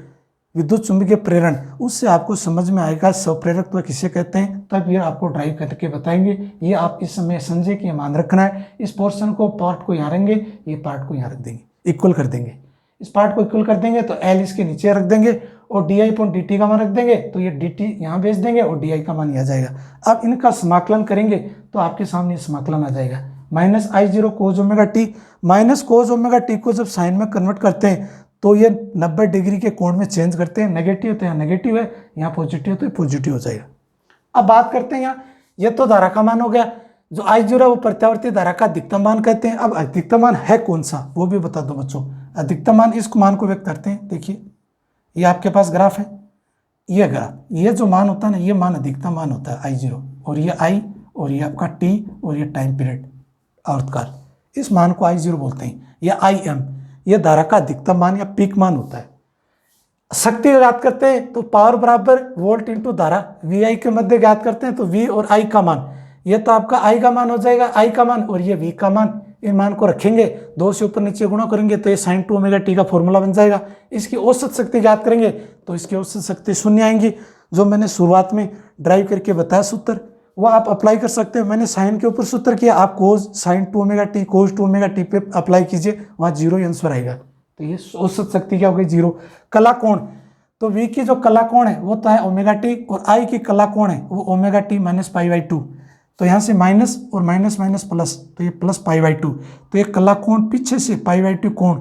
विद्युत चुंबकीय प्रेरण, उससे आपको समझ में आएगा स्वप्रेरकत्व किसे कहते हैं, तब ये आपको ड्राइव करके बताएंगे। ये आप इस समय समझे कि मान रखना है, इस पोर्शन को पार्ट को यहाँ रखेंगे, ये पार्ट को यहाँ रख देंगे, इक्वल कर देंगे। इस पार्ट को इक्वल कर देंगे तो L इसके नीचे रख देंगे और di/dt का मान रख देंगे, तो ये dt यहाँ भेज देंगे और di का मान यहाँ जाएगा। अब इनका समाकलन करेंगे तो आपके सामने समाकलन आ जाएगा -I0 cos ωt, minus cos ωt को जब साइन में कन्वर्ट करते हैं तो ये 90 डिग्री के कोण में चेंज करते हैं, नेगेटिव तो यहाँ नेगेटिव है, यहाँ पॉजिटिव तो पॉजिटिव हो जाएगा। अब बात करते हैं यहाँ, ये तो धारा का मान हो गया, जो I0 है वो प्रत्यावर्ती धारा का अधिकतम मान कहते हैं। अब अधिकतम मान है कौन सा वो भी बता दो बच्चों। अधिकतम मान इस मान को व्यक्त करते हैं, देखिए ये आपके पास ग्राफ है, ये ग्राफ, ये जो मान होता है ना, ये मान अधिकतम मान होता है I0, और ये I और ये आपका T और ये टाइम पीरियड आवर्तकाल, इस मान को I0 बोलते हैं। या IM, ये धारा का अधिकतम मान या पीक मान होता है। शक्ति ज्ञात करते हैं तो पावर बराबर वोल्ट इंटू धारा VI के मध्य ज्ञात करते हैं, तो V और I का मान, ये तो आपका I का मान हो जाएगा, I का मान और ये V का मान, इन मान को रखेंगे, 2 से ऊपर नीचे गुणा करेंगे तो ये sin 2 ओमेगा t का फॉर्मूला बन जाएगा। इसकी औसत शक्ति ज्ञात करेंगे तो इसकी औसत शक्ति 0 आएंगी, जो मैंने शुरुआत में ड्राइव करके बताया सूत्र, वो आप अप्लाई कर सकते हैं। मैंने साइन के ऊपर सूत्र किया, आप cos sin 2 omega T cos 2 omega T पे अप्लाई कीजिए, वहाँ 0 आंसर आएगा। तो ये औसत शक्ति क्या हो गई 0। कला कोण, तो V की जो कला कोण है वो तो है ओमेगा टी, और I की कला कोण है वो ओमेगा टी माइनस π/2, तो यहाँ से माइनस और माइनस माइनस प्लस, तो ये प्लस π/2, तो ये कला कोण पीछे से π/2 कोण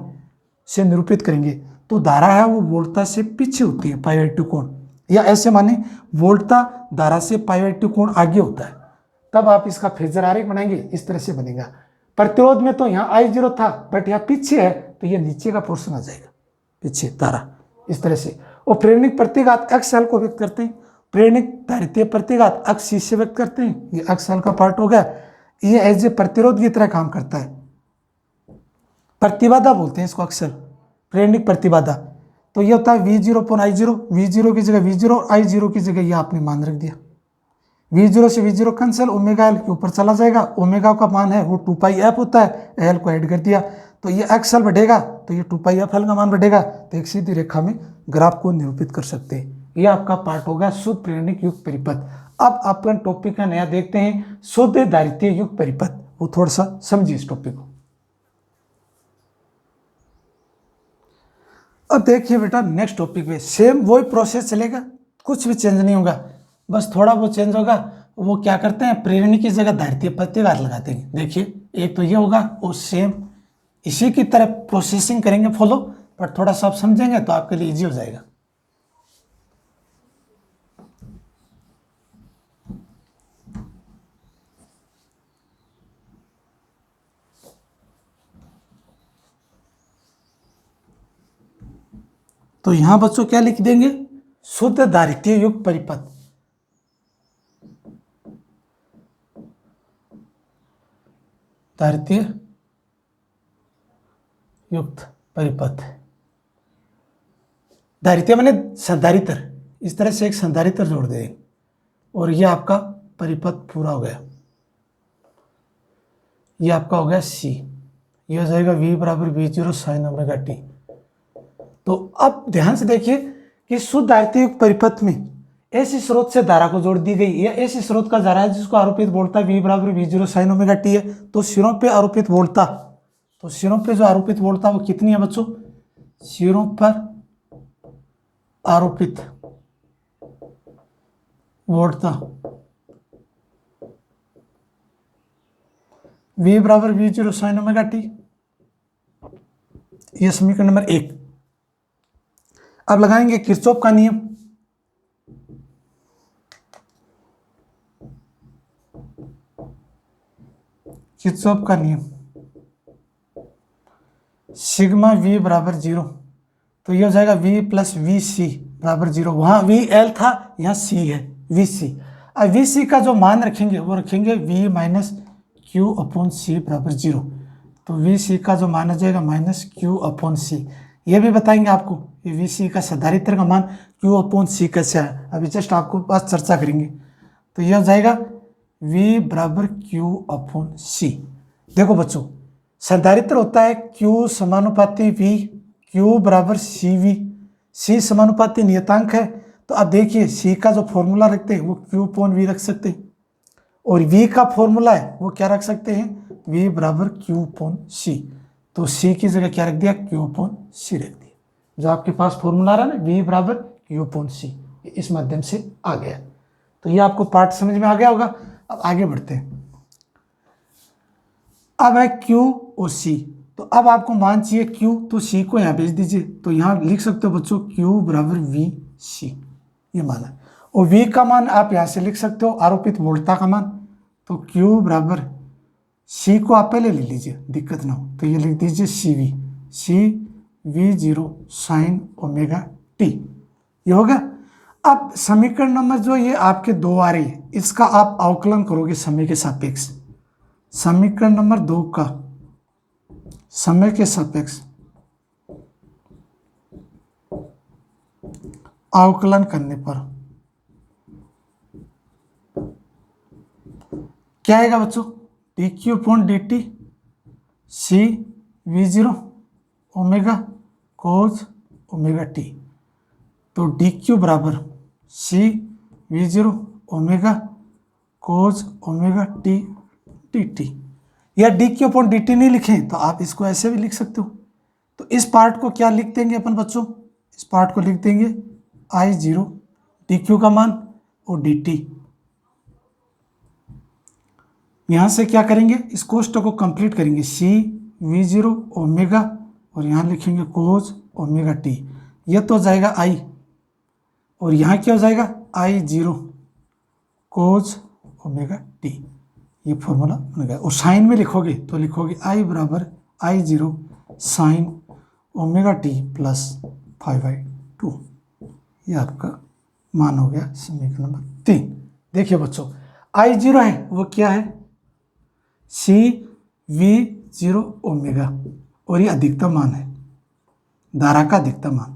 से निरूपित करेंगे, तो धारा है वो वोल्टता से पीछे होती है π/2 कोण, या ऐसे माने वोल्टता धारा से π/2 कोण आगे होता है। तब आप इसका फेजर आरेख बनाएंगे, इस तरह से बनेगा। प्रतिरोध में तो यहाँ I0 था, बट यहाँ पीछे है तो ये नीचे का पोर्शन आ जाएगा, पीछे धारा, इस तरह से। और प्रेरणिक प्रतिघात XL को व्यक्त करते हैं, प्रेरणिक धारितीय प्रतिघात अक्ष C से व्यक्त करते हैं, ये XL का पार्ट हो गया। ये एज ए प्रतिरोध की तरह काम करता है, प्रतिबाधा बोलते हैं इसको अक्सर, प्रेरणिक प्रतिबाधा। तो ये होता है V0 अपॉन I0, V0 की जगह V0 और I0 की जगह ये आपने मान रख दिया। V0 से V0 कैंसिल, ओमेगा L के ऊपर चला जाएगा, ओमेगा का मान है वो 2πf होता है, L को ऐड कर दिया तो ये XL बढ़ेगा, तो ये 2πfL का मान बढ़ेगा, तो एक सीधी रेखा में ग्राफ को निरूपित कर सकते हैं। ये आपका पार्ट होगा शुद्ध प्रेरणिक युक्त परिपथ। अब अपन टॉपिक का नया देखते हैं, शुद्ध धारितीय युक्त परिपथ, वो थोड़ा सा समझिए इस टॉपिक को। अब देखिए बेटा नेक्स्ट टॉपिक में सेम वही प्रोसेस चलेगा, कुछ भी चेंज नहीं होगा, बस थोड़ा वो चेंज होगा। वो क्या करते हैं, प्रेरणिक की जगह धारितीय प्रतिघात लगाते हैं। देखिए एक तो ये होगा और सेम इसी की तरह प्रोसेसिंग करेंगे फॉलो, पर थोड़ा सा आप समझेंगे तो आपके लिए इजी हो जाएगा। तो यहां बच्चों क्या लिख देंगे, शुद्ध धारितीय युक्त परिपथ। धारितीय युक्त परिपथ, धारितीय माने संधारित्र, इस तरह से एक संधारित्र जोड़ देंगे और ये आपका परिपथ पूरा हो गया। ये आपका हो गया C, ये हो जाएगा V बराबर V0 sin ओमेगा t। तो अब ध्यान से देखिए कि शुद्ध धारितीय युक्त परिपथ में ऐसी स्रोत से धारा को जोड़ दी गई, या ऐसी स्रोत का धारा है जिसको आरोपित वोल्टता V बराबर V0 sin ओमेगा t है। तो सिरों पे आरोपित वोल्टता, तो सिरों पे जो आरोपित वोल्टता वो कितनी है बच्चों, सिरों पर आरोपित वोल्ट था। V बराबर V0 साइन ओमेगा टी, ये समीकरण नंबर 1। अब लगाएंगे किरचॉफ का नियम। किरचॉफ का नियम, सिग्मा V बराबर 0, तो ये हो जाएगा V प्लस वी सी बराबर 0। वहाँ VL था, यहाँ C है VC। अब VC का जो मान रखेंगे वो रखेंगे V माइनस क्यू अपॉन सी बराबर 0। तो VC का जो मान आ जाएगा माइनस क्यू अपॉन सी। ये भी बताएंगे आपको ये VC का संधारित्र का मान क्यू अपॉन सी कैसे है, अभी जस्ट आपको पास चर्चा करेंगे। तो ये हो जाएगा V बराबर क्यू अपॉन सी। देखो बच्चों, संधारित्र होता है Q समानुपाती V, Q बराबर सी वी, C समानुपाती नियतांक है। तो आप देखिए C का जो फॉर्मूला रखते हैं वो Q अपॉन V रख सकते हैं, और V का फॉर्मूला है वो क्या रख सकते हैं, V बराबर Q अपॉन C। तो C की जगह क्या रख दिया, Q अपॉन C रख दिया। जो आपके पास फॉर्मूला रहा ना V बराबर Q अपॉन C, इस माध्यम से आ गया। तो ये आपको पार्ट समझ में आ गया होगा। अब आगे बढ़ते हैं। अब है Q और C, तो अब आपको मान चाहिए Q, तो C को यहाँ भेज दीजिए। तो यहाँ लिख सकते हो बच्चों Q बराबर VC, ये मान है। और V का मान आप यहाँ से लिख सकते हो आरोपित वोल्टता का मान। तो Q बराबर C को आप पहले ले लीजिए, दिक्कत ना हो, तो ये लिख दीजिए CV, CV0 sign omega T, ये होगा। अब समीकरण नंबर जो ये आपके 2 आ रही है, इसका आप अवकलन करोगे समय के सापेक्ष। समीकरण नंबर 2 का समय के सापेक्ष अवकलन करने पर क्या आएगा बच्चों, d q upon d t C V0 omega cos omega t. तो डी क्यू बराबर CV0 omega cos omega t d t, या d q upon d t नहीं लिखें तो आप इसको ऐसे भी लिख सकते हो। तो इस पार्ट को क्या लिख देंगे अपन बच्चों, इस पार्ट को लिख देंगे I0 डी क्यू का मान और डी टी। यहाँ से क्या करेंगे, इस कोष्टक को कंप्लीट करेंगे, CV0 ओमेगा और यहाँ लिखेंगे कोज ओमेगा टी, यह तो हो जाएगा I, और यहाँ क्या हो जाएगा I0 कोज ओमेगा टी, ये फॉर्मूला बन गया। और साइन में लिखोगे तो लिखोगे I बराबर I0 sine omega t plus 5/2, ये आपका मान हो गया समीकरण नंबर 3। देखिए बच्चों, I0 है वो क्या है, CV0 ओमेगा, और ये अधिकतम मान है, धारा का अधिकतम मान।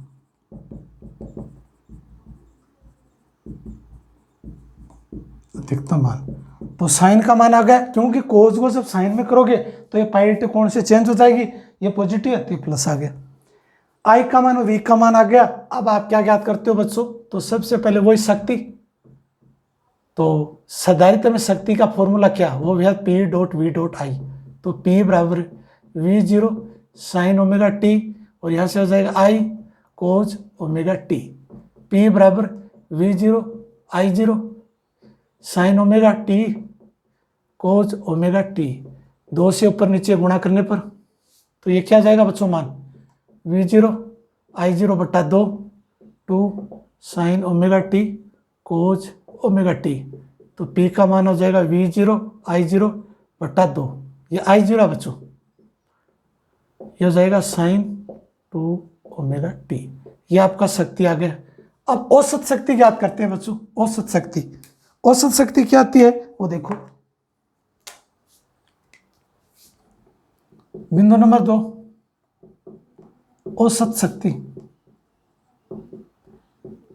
अधिकतम मान तो साइन का मान आ गया, क्योंकि कोस को जब साइन में करोगे तो ये पाइरिटी कोण से चेंज हो जाएगी, ये पॉजिटिव है तो ये प्लस आ गया। आई का मान और वी का मान आ गया। अब आप क्या ज्ञात करते हो बच्चों, तो सबसे पहले वही शक्ति, तो संधारित्र में शक्ति का फॉर्मूला क्या, वो भी है P dot V dot I। तो P बराबर V0 साइन ओमेगा टी, और यहाँ से हो जाएगा I cos omega t. P बराबर V0 I0 sine omega t cos omega t, 2 से ऊपर नीचे गुणा करने पर तो ये क्या जाएगा बच्चों मान, V0 I0 बट्टा 2 sign omega t cos omega t. तो P का मान हो जाएगा V0 I0 बट्टा 2, ये I0 है बच्चों, ये हो जाएगा साइन 2 ओमेगा टी। ये आपका शक्ति आ गया। अब औसत शक्ति ज्ञात करते हैं बच्चों। औसत शक्ति, औसत शक्ति क्या आती है वो देखो, बिंदु नंबर 2 औसत शक्ति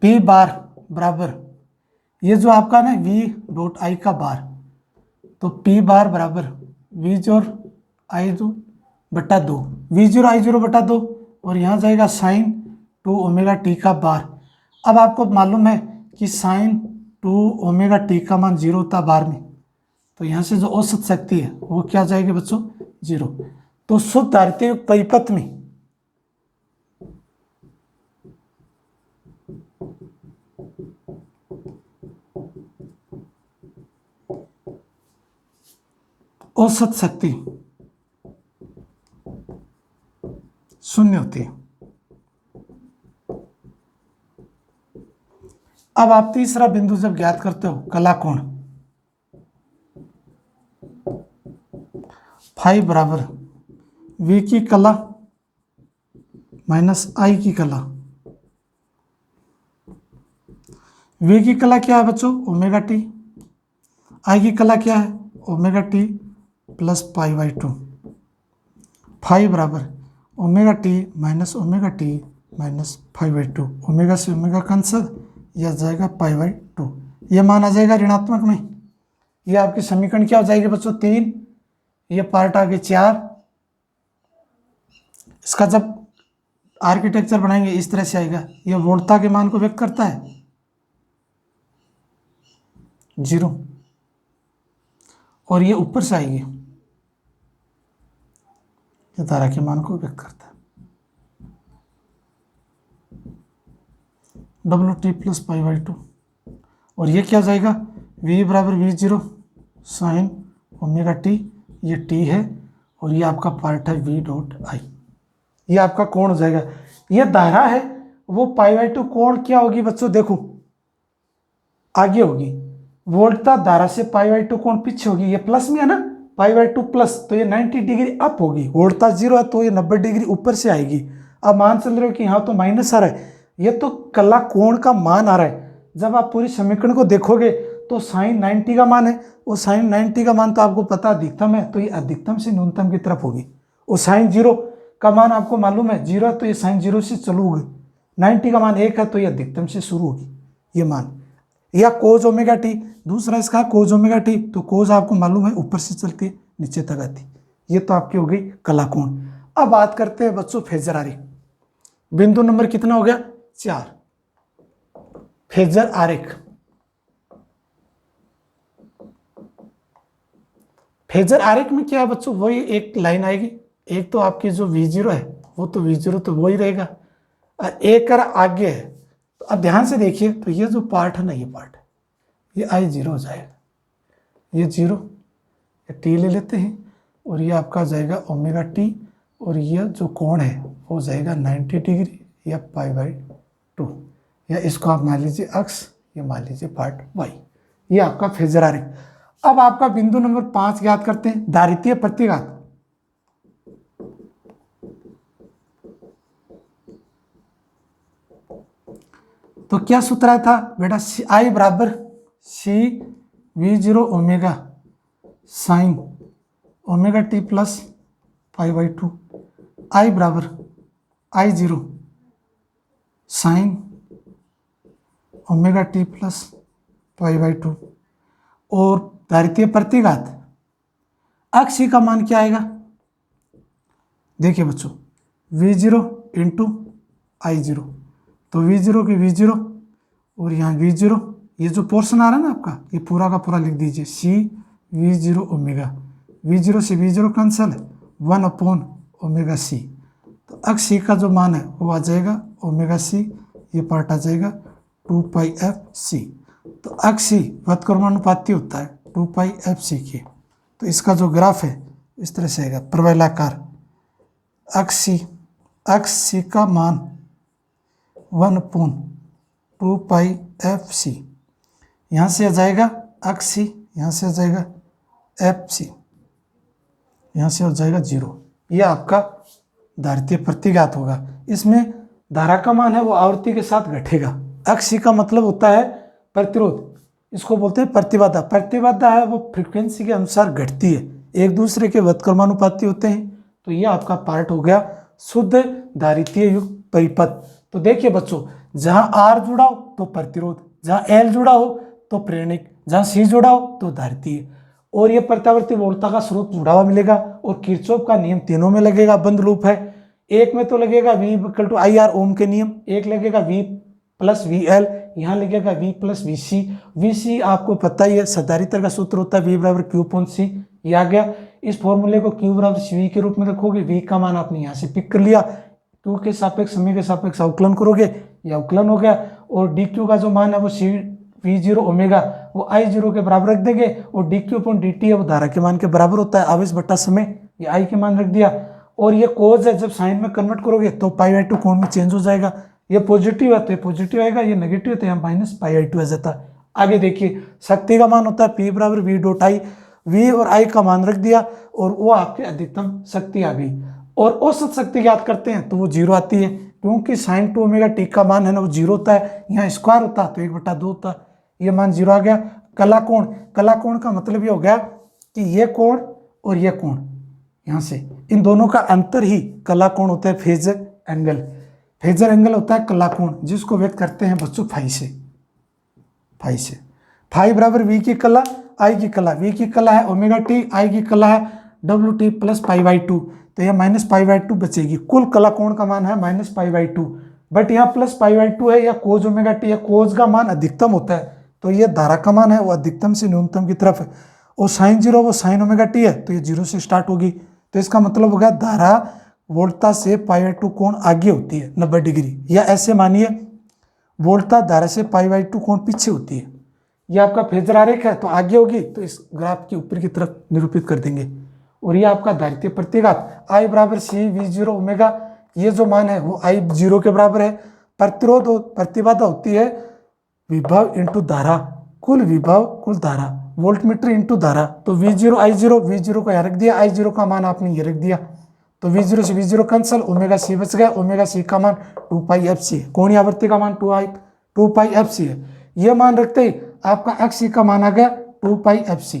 P बार बराबर, ये जो आपका ना V डॉट I का बार, तो P बार बराबर V0 I0 बट्टा 2, V0 I0 बट्टा 2, और यहाँ जाएगा साइन 2 ओमेगा टी का बार। अब आपको मालूम है कि साइन 2 ओमेगा टी का मान 0 होता बार में, तो यहाँ से जो औसत शक्ति है वो क्या जाएगी बच्चों 0। तो शुद्ध धारित्य परिपथ में औसत शक्ति शून्य होती है। अब आप तीसरा बिंदु जब ज्ञात करते हो कला कोण, फाई बराबर v की कला माइनस आई की कला। v की कला क्या है बच्चों, ओमेगा टी। आई की कला क्या है, omega t plus pi by 2। Phi बराबर omega t minus phi by 2। Omega से ओमेगा कैंसल, यह जाएगा पाई बाई 2। यह मान आ जाएगा ऋणात्मक में। यह आपकी समीकरण क्या हो जाएगी बच्चों, 3। ये पार्ट आगे 4। इसका जब आर्किटेक्चर बनाएंगे इस तरह से आएगा। यह वोल्टता के मान को व्यक्त करता है 0, और ये ऊपर से आएगी, ये धारा के मान को व्यक्त करता है WT प्लस पाई बाई 2। और ये क्या हो जाएगा, V बराबर V0 साइन ओमेगा टी, ये T है, और ये आपका पार्ट है V डॉट आई। ये आपका कोण हो जाएगा। ये धारा है वो पाई बाई 2, कोण क्या होगी बच्चों, देखो आगे होगी। वोल्टता धारा से पाई बाई 2 कोण पीछे होगी। ये प्लस में है ना, पाई बाई 2 प्लस, तो ये 90 डिग्री अप होगी। वोल्टता 0 है तो ये 90 डिग्री ऊपर से आएगी। अब मान चल रहे हो कि यहाँ तो माइनस आ रहा है, ये तो कला कोण का मान आ रहा है। जब आप पूरी समीकरण को देखोगे तो साइन 90 का मान है, वो साइन 90 का मान तो आपको पता अधिकतम है, तो ये अधिकतम से न्यूनतम की तरफ होगी। और साइन 0 का मान आपको मालूम है 0 है, तो ये साइन 0 से चालू होगी। 90 का मान 1 है, तो ये अधिकतम से शुरू होगी ये मान। या कोज ओमेगा टी, दूसरा इसका कोज ओमेगा टी, तो कोज आपको मालूम है ऊपर से चलती है नीचे तक आती। ये तो आपकी हो गई कला कोण। अब बात करते हैं बच्चों फेजर आरेख। बिंदु नंबर कितना हो गया, 4, फेजर आरेख। फेजर आरेख में क्या है बच्चों, वही एक लाइन आएगी। एक तो आपकी जो V0 है वो तो V0 तो वही रहेगा, और एक कर आगे है। तो अब ध्यान से देखिए, तो ये जो पार्ट है ना, ये पार्ट ये I0 हो जाएगा, ये 0, ये T ले लेते हैं, और ये आपका जाएगा ओमेगा टी, और यह जो कोण है वो जाएगा 90 डिग्री या पाई बाई 2, या इसको आप मान लीजिए अक्ष, ये मान लीजिए पार्ट वाई। ये आपका फेजर आरेख। अब आपका बिंदु नंबर 5 ज्ञात करते हैं, दारितीय प्रतिघात। तो क्या सूत्र आया था बेटा, I बराबर C V0 omega sine omega t plus pi by 2। I बराबर I0 sine omega t plus pi by 2। और दारितीय प्रतिघात अक्ष का मान क्या आएगा, देखिए बच्चों, V0 इंटू I0, तो V0 की V0, और यहाँ V0, ये जो पोर्शन आ रहा है ना आपका, ये पूरा का पूरा लिख दीजिए C V0 ओमेगा। V0 से V0 कैंसल है, 1 अपॉन ओमेगा C। तो अक्ष का जो मान है वो आ जाएगा ओमेगा C, ये पार्ट आ जाएगा 2 पाई एफ सी। तो अक्ष व्युत्क्रमानुपाती होता है 2 पाई एफ सी की। तो इसका जो ग्राफ है इस तरह से आएगा, परवलयाकार। अक्ष का मान 1 अपॉन 2 पाई एफ सी, यहाँ से आ जाएगा अक्ष, यहाँ से आ जाएगा एफ सी, यहाँ से हो जाएगा 0। यह आपका दारितीय प्रतिघात होगा। इसमें धारा का मान है वो आवृत्ति के साथ घटेगा। अक्ष का मतलब होता है प्रतिरोध, इसको बोलते हैं प्रतिबाधा। प्रतिबाधा है वो फ्रीक्वेंसी के अनुसार घटती है, एक दूसरे के व्युत्क्रमानुपाती होते हैं। तो ये आपका पार्ट हो गया शुद्ध दारितीय युक्त परिपथ। तो देखिए बच्चों, जहां R जुड़ा हो तो प्रतिरोध, जहां L जुड़ा हो तो प्रेरणिक, जहां C जुड़ा हो तो दारितीय। और ये प्रत्यावर्ती वोल्टता का स्रोत जुड़ा हुआ मिलेगा। और किरचॉफ का नियम तीनों में लगेगा, बंद लूप है। एक में तो लगेगा V इक्वल टू IR ओम के नियम, एक लगेगा V प्लस VL, यहाँ लगेगा V प्लस VC। VC आपको पता ही है, सदारितर का सूत्र होता है V बराबर Q अपॉन C। ये आ गया। इस फॉर्मूले को Q बराबर CV के रूप में रखोगे। V का मान आपने यहाँ से पिक कर लिया, Q के सापेक्ष समय के सापेक्ष अवकलन करोगे, यह अवकलन हो गया। और DQ का जो मान है वो CV0 ओमेगा वो आई जीरो के बराबर रख देंगे और D q upon d T है वो धारा के मान के बराबर होता है, आवेश बटा समय, ये आई के मान रख दिया। और ये कोज है, जब साइन में कन्वर्ट करोगे तो पाई बाई टू कोण में चेंज हो जाएगा, ये पॉजिटिव है तो ये पॉजिटिव आएगा, ये नेगेटिव है तो यहाँ माइनस पाई बाई टू आ जाता है। आगे देखिए शक्ति का मान होता है P बराबर V डॉट आई, V और I का मान रख दिया और वो आपकी अधिकतम शक्ति आ गई। और औसत शक्ति याद करते हैं तो वो जीरो आती है, क्योंकि साइन टू ओमेगा टी का मान है ना वो जीरो होता है, यहाँ स्क्वायर होता तो 1/2 होता, ये मान जीरो आ गया। कला कोण, कला कोण का मतलब ये हो गया कि ये कोण और ये कोण, यहाँ से इन दोनों का अंतर ही कला कोण होता है, फेजर एंगल। फेजर एंगल होता है कला कोण, जिसको व्यक्त करते हैं बच्चों फाई से, फाई से। फाई बराबर वी की कला आई की कला, वी की कला है ओमेगा टी, आई की कला है W T plus pi by two, तो यह माइनस पाई बाई टू बचेगी। कुल कला कोण का मान है minus pi by two, but यहाँ प्लस पाई बाई टू है, या कोज ओमेगा टी है, कोज का मान अधिकतम होता है तो ये धारा का मान है वो अधिकतम से न्यूनतम की तरफ है। और साइन जीरो वो साइन ओमेगा टी है तो ये जीरो से स्टार्ट होगी, तो इसका मतलब हो गया धारा वोल्टा से पाई बाई टू कोण आगे होती है 90 डिग्री, या ऐसे मानिए वोल्टा धारा से पाई बाई टू कोण पीछे होती है। ये आपका फेजर आरेख है तो आगे होगी तो इस ग्राफ के ऊपर की तरफ निरूपित कर देंगे। और ये आपका धारितीय प्रतिघात आई बराबर सी वी जीरो ओमेगा, ये जो मान है वो आई जीरो के बराबर है। प्रतिरोध प्रतिबाधा होती है विभव इंटू धारा, कुल विभव कुल धारा, वोल्टमीटर इंटू धारा, तो V zero I zero, we zero को यहाँ रख दिया, आई जीरो का मान आपने ये रख दिया, तो वी जीरो से V zero cancel, omega C बच गया, ओमेगा सी का मान 2 पाई एफ सी है, कोणीय आवृत्ति का मान 2 पाई एफ सी है। ये मान रखते ही आपका एक्स सी का मान आ गया 2 पाई एफ सी।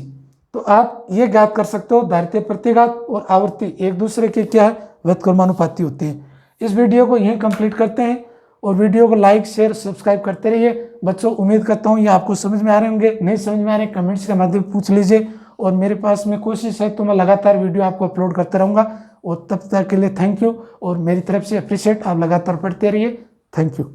तो आप ये ज्ञात कर सकते हो धारितीय प्रतिघात और आवृत्ति एक दूसरे के क्या है, व्युत्क्रमानुपाती होते हैं। इस वीडियो को यहीं कंप्लीट करते हैं और वीडियो को लाइक शेयर सब्सक्राइब करते रहिए। बच्चों उम्मीद करता हूँ ये आपको समझ में आ रहे होंगे, नहीं समझ में आ रहे कमेंट्स के माध्यम पूछ लीजिए, और मेरे पास में कोशिश है तो मैं लगातार वीडियो आपको अपलोड करता रहूँगा। और तब तक के लिए थैंक यू, और मेरी तरफ से अप्रिशिएट, आप लगातार पढ़ते रहिए। Thank you.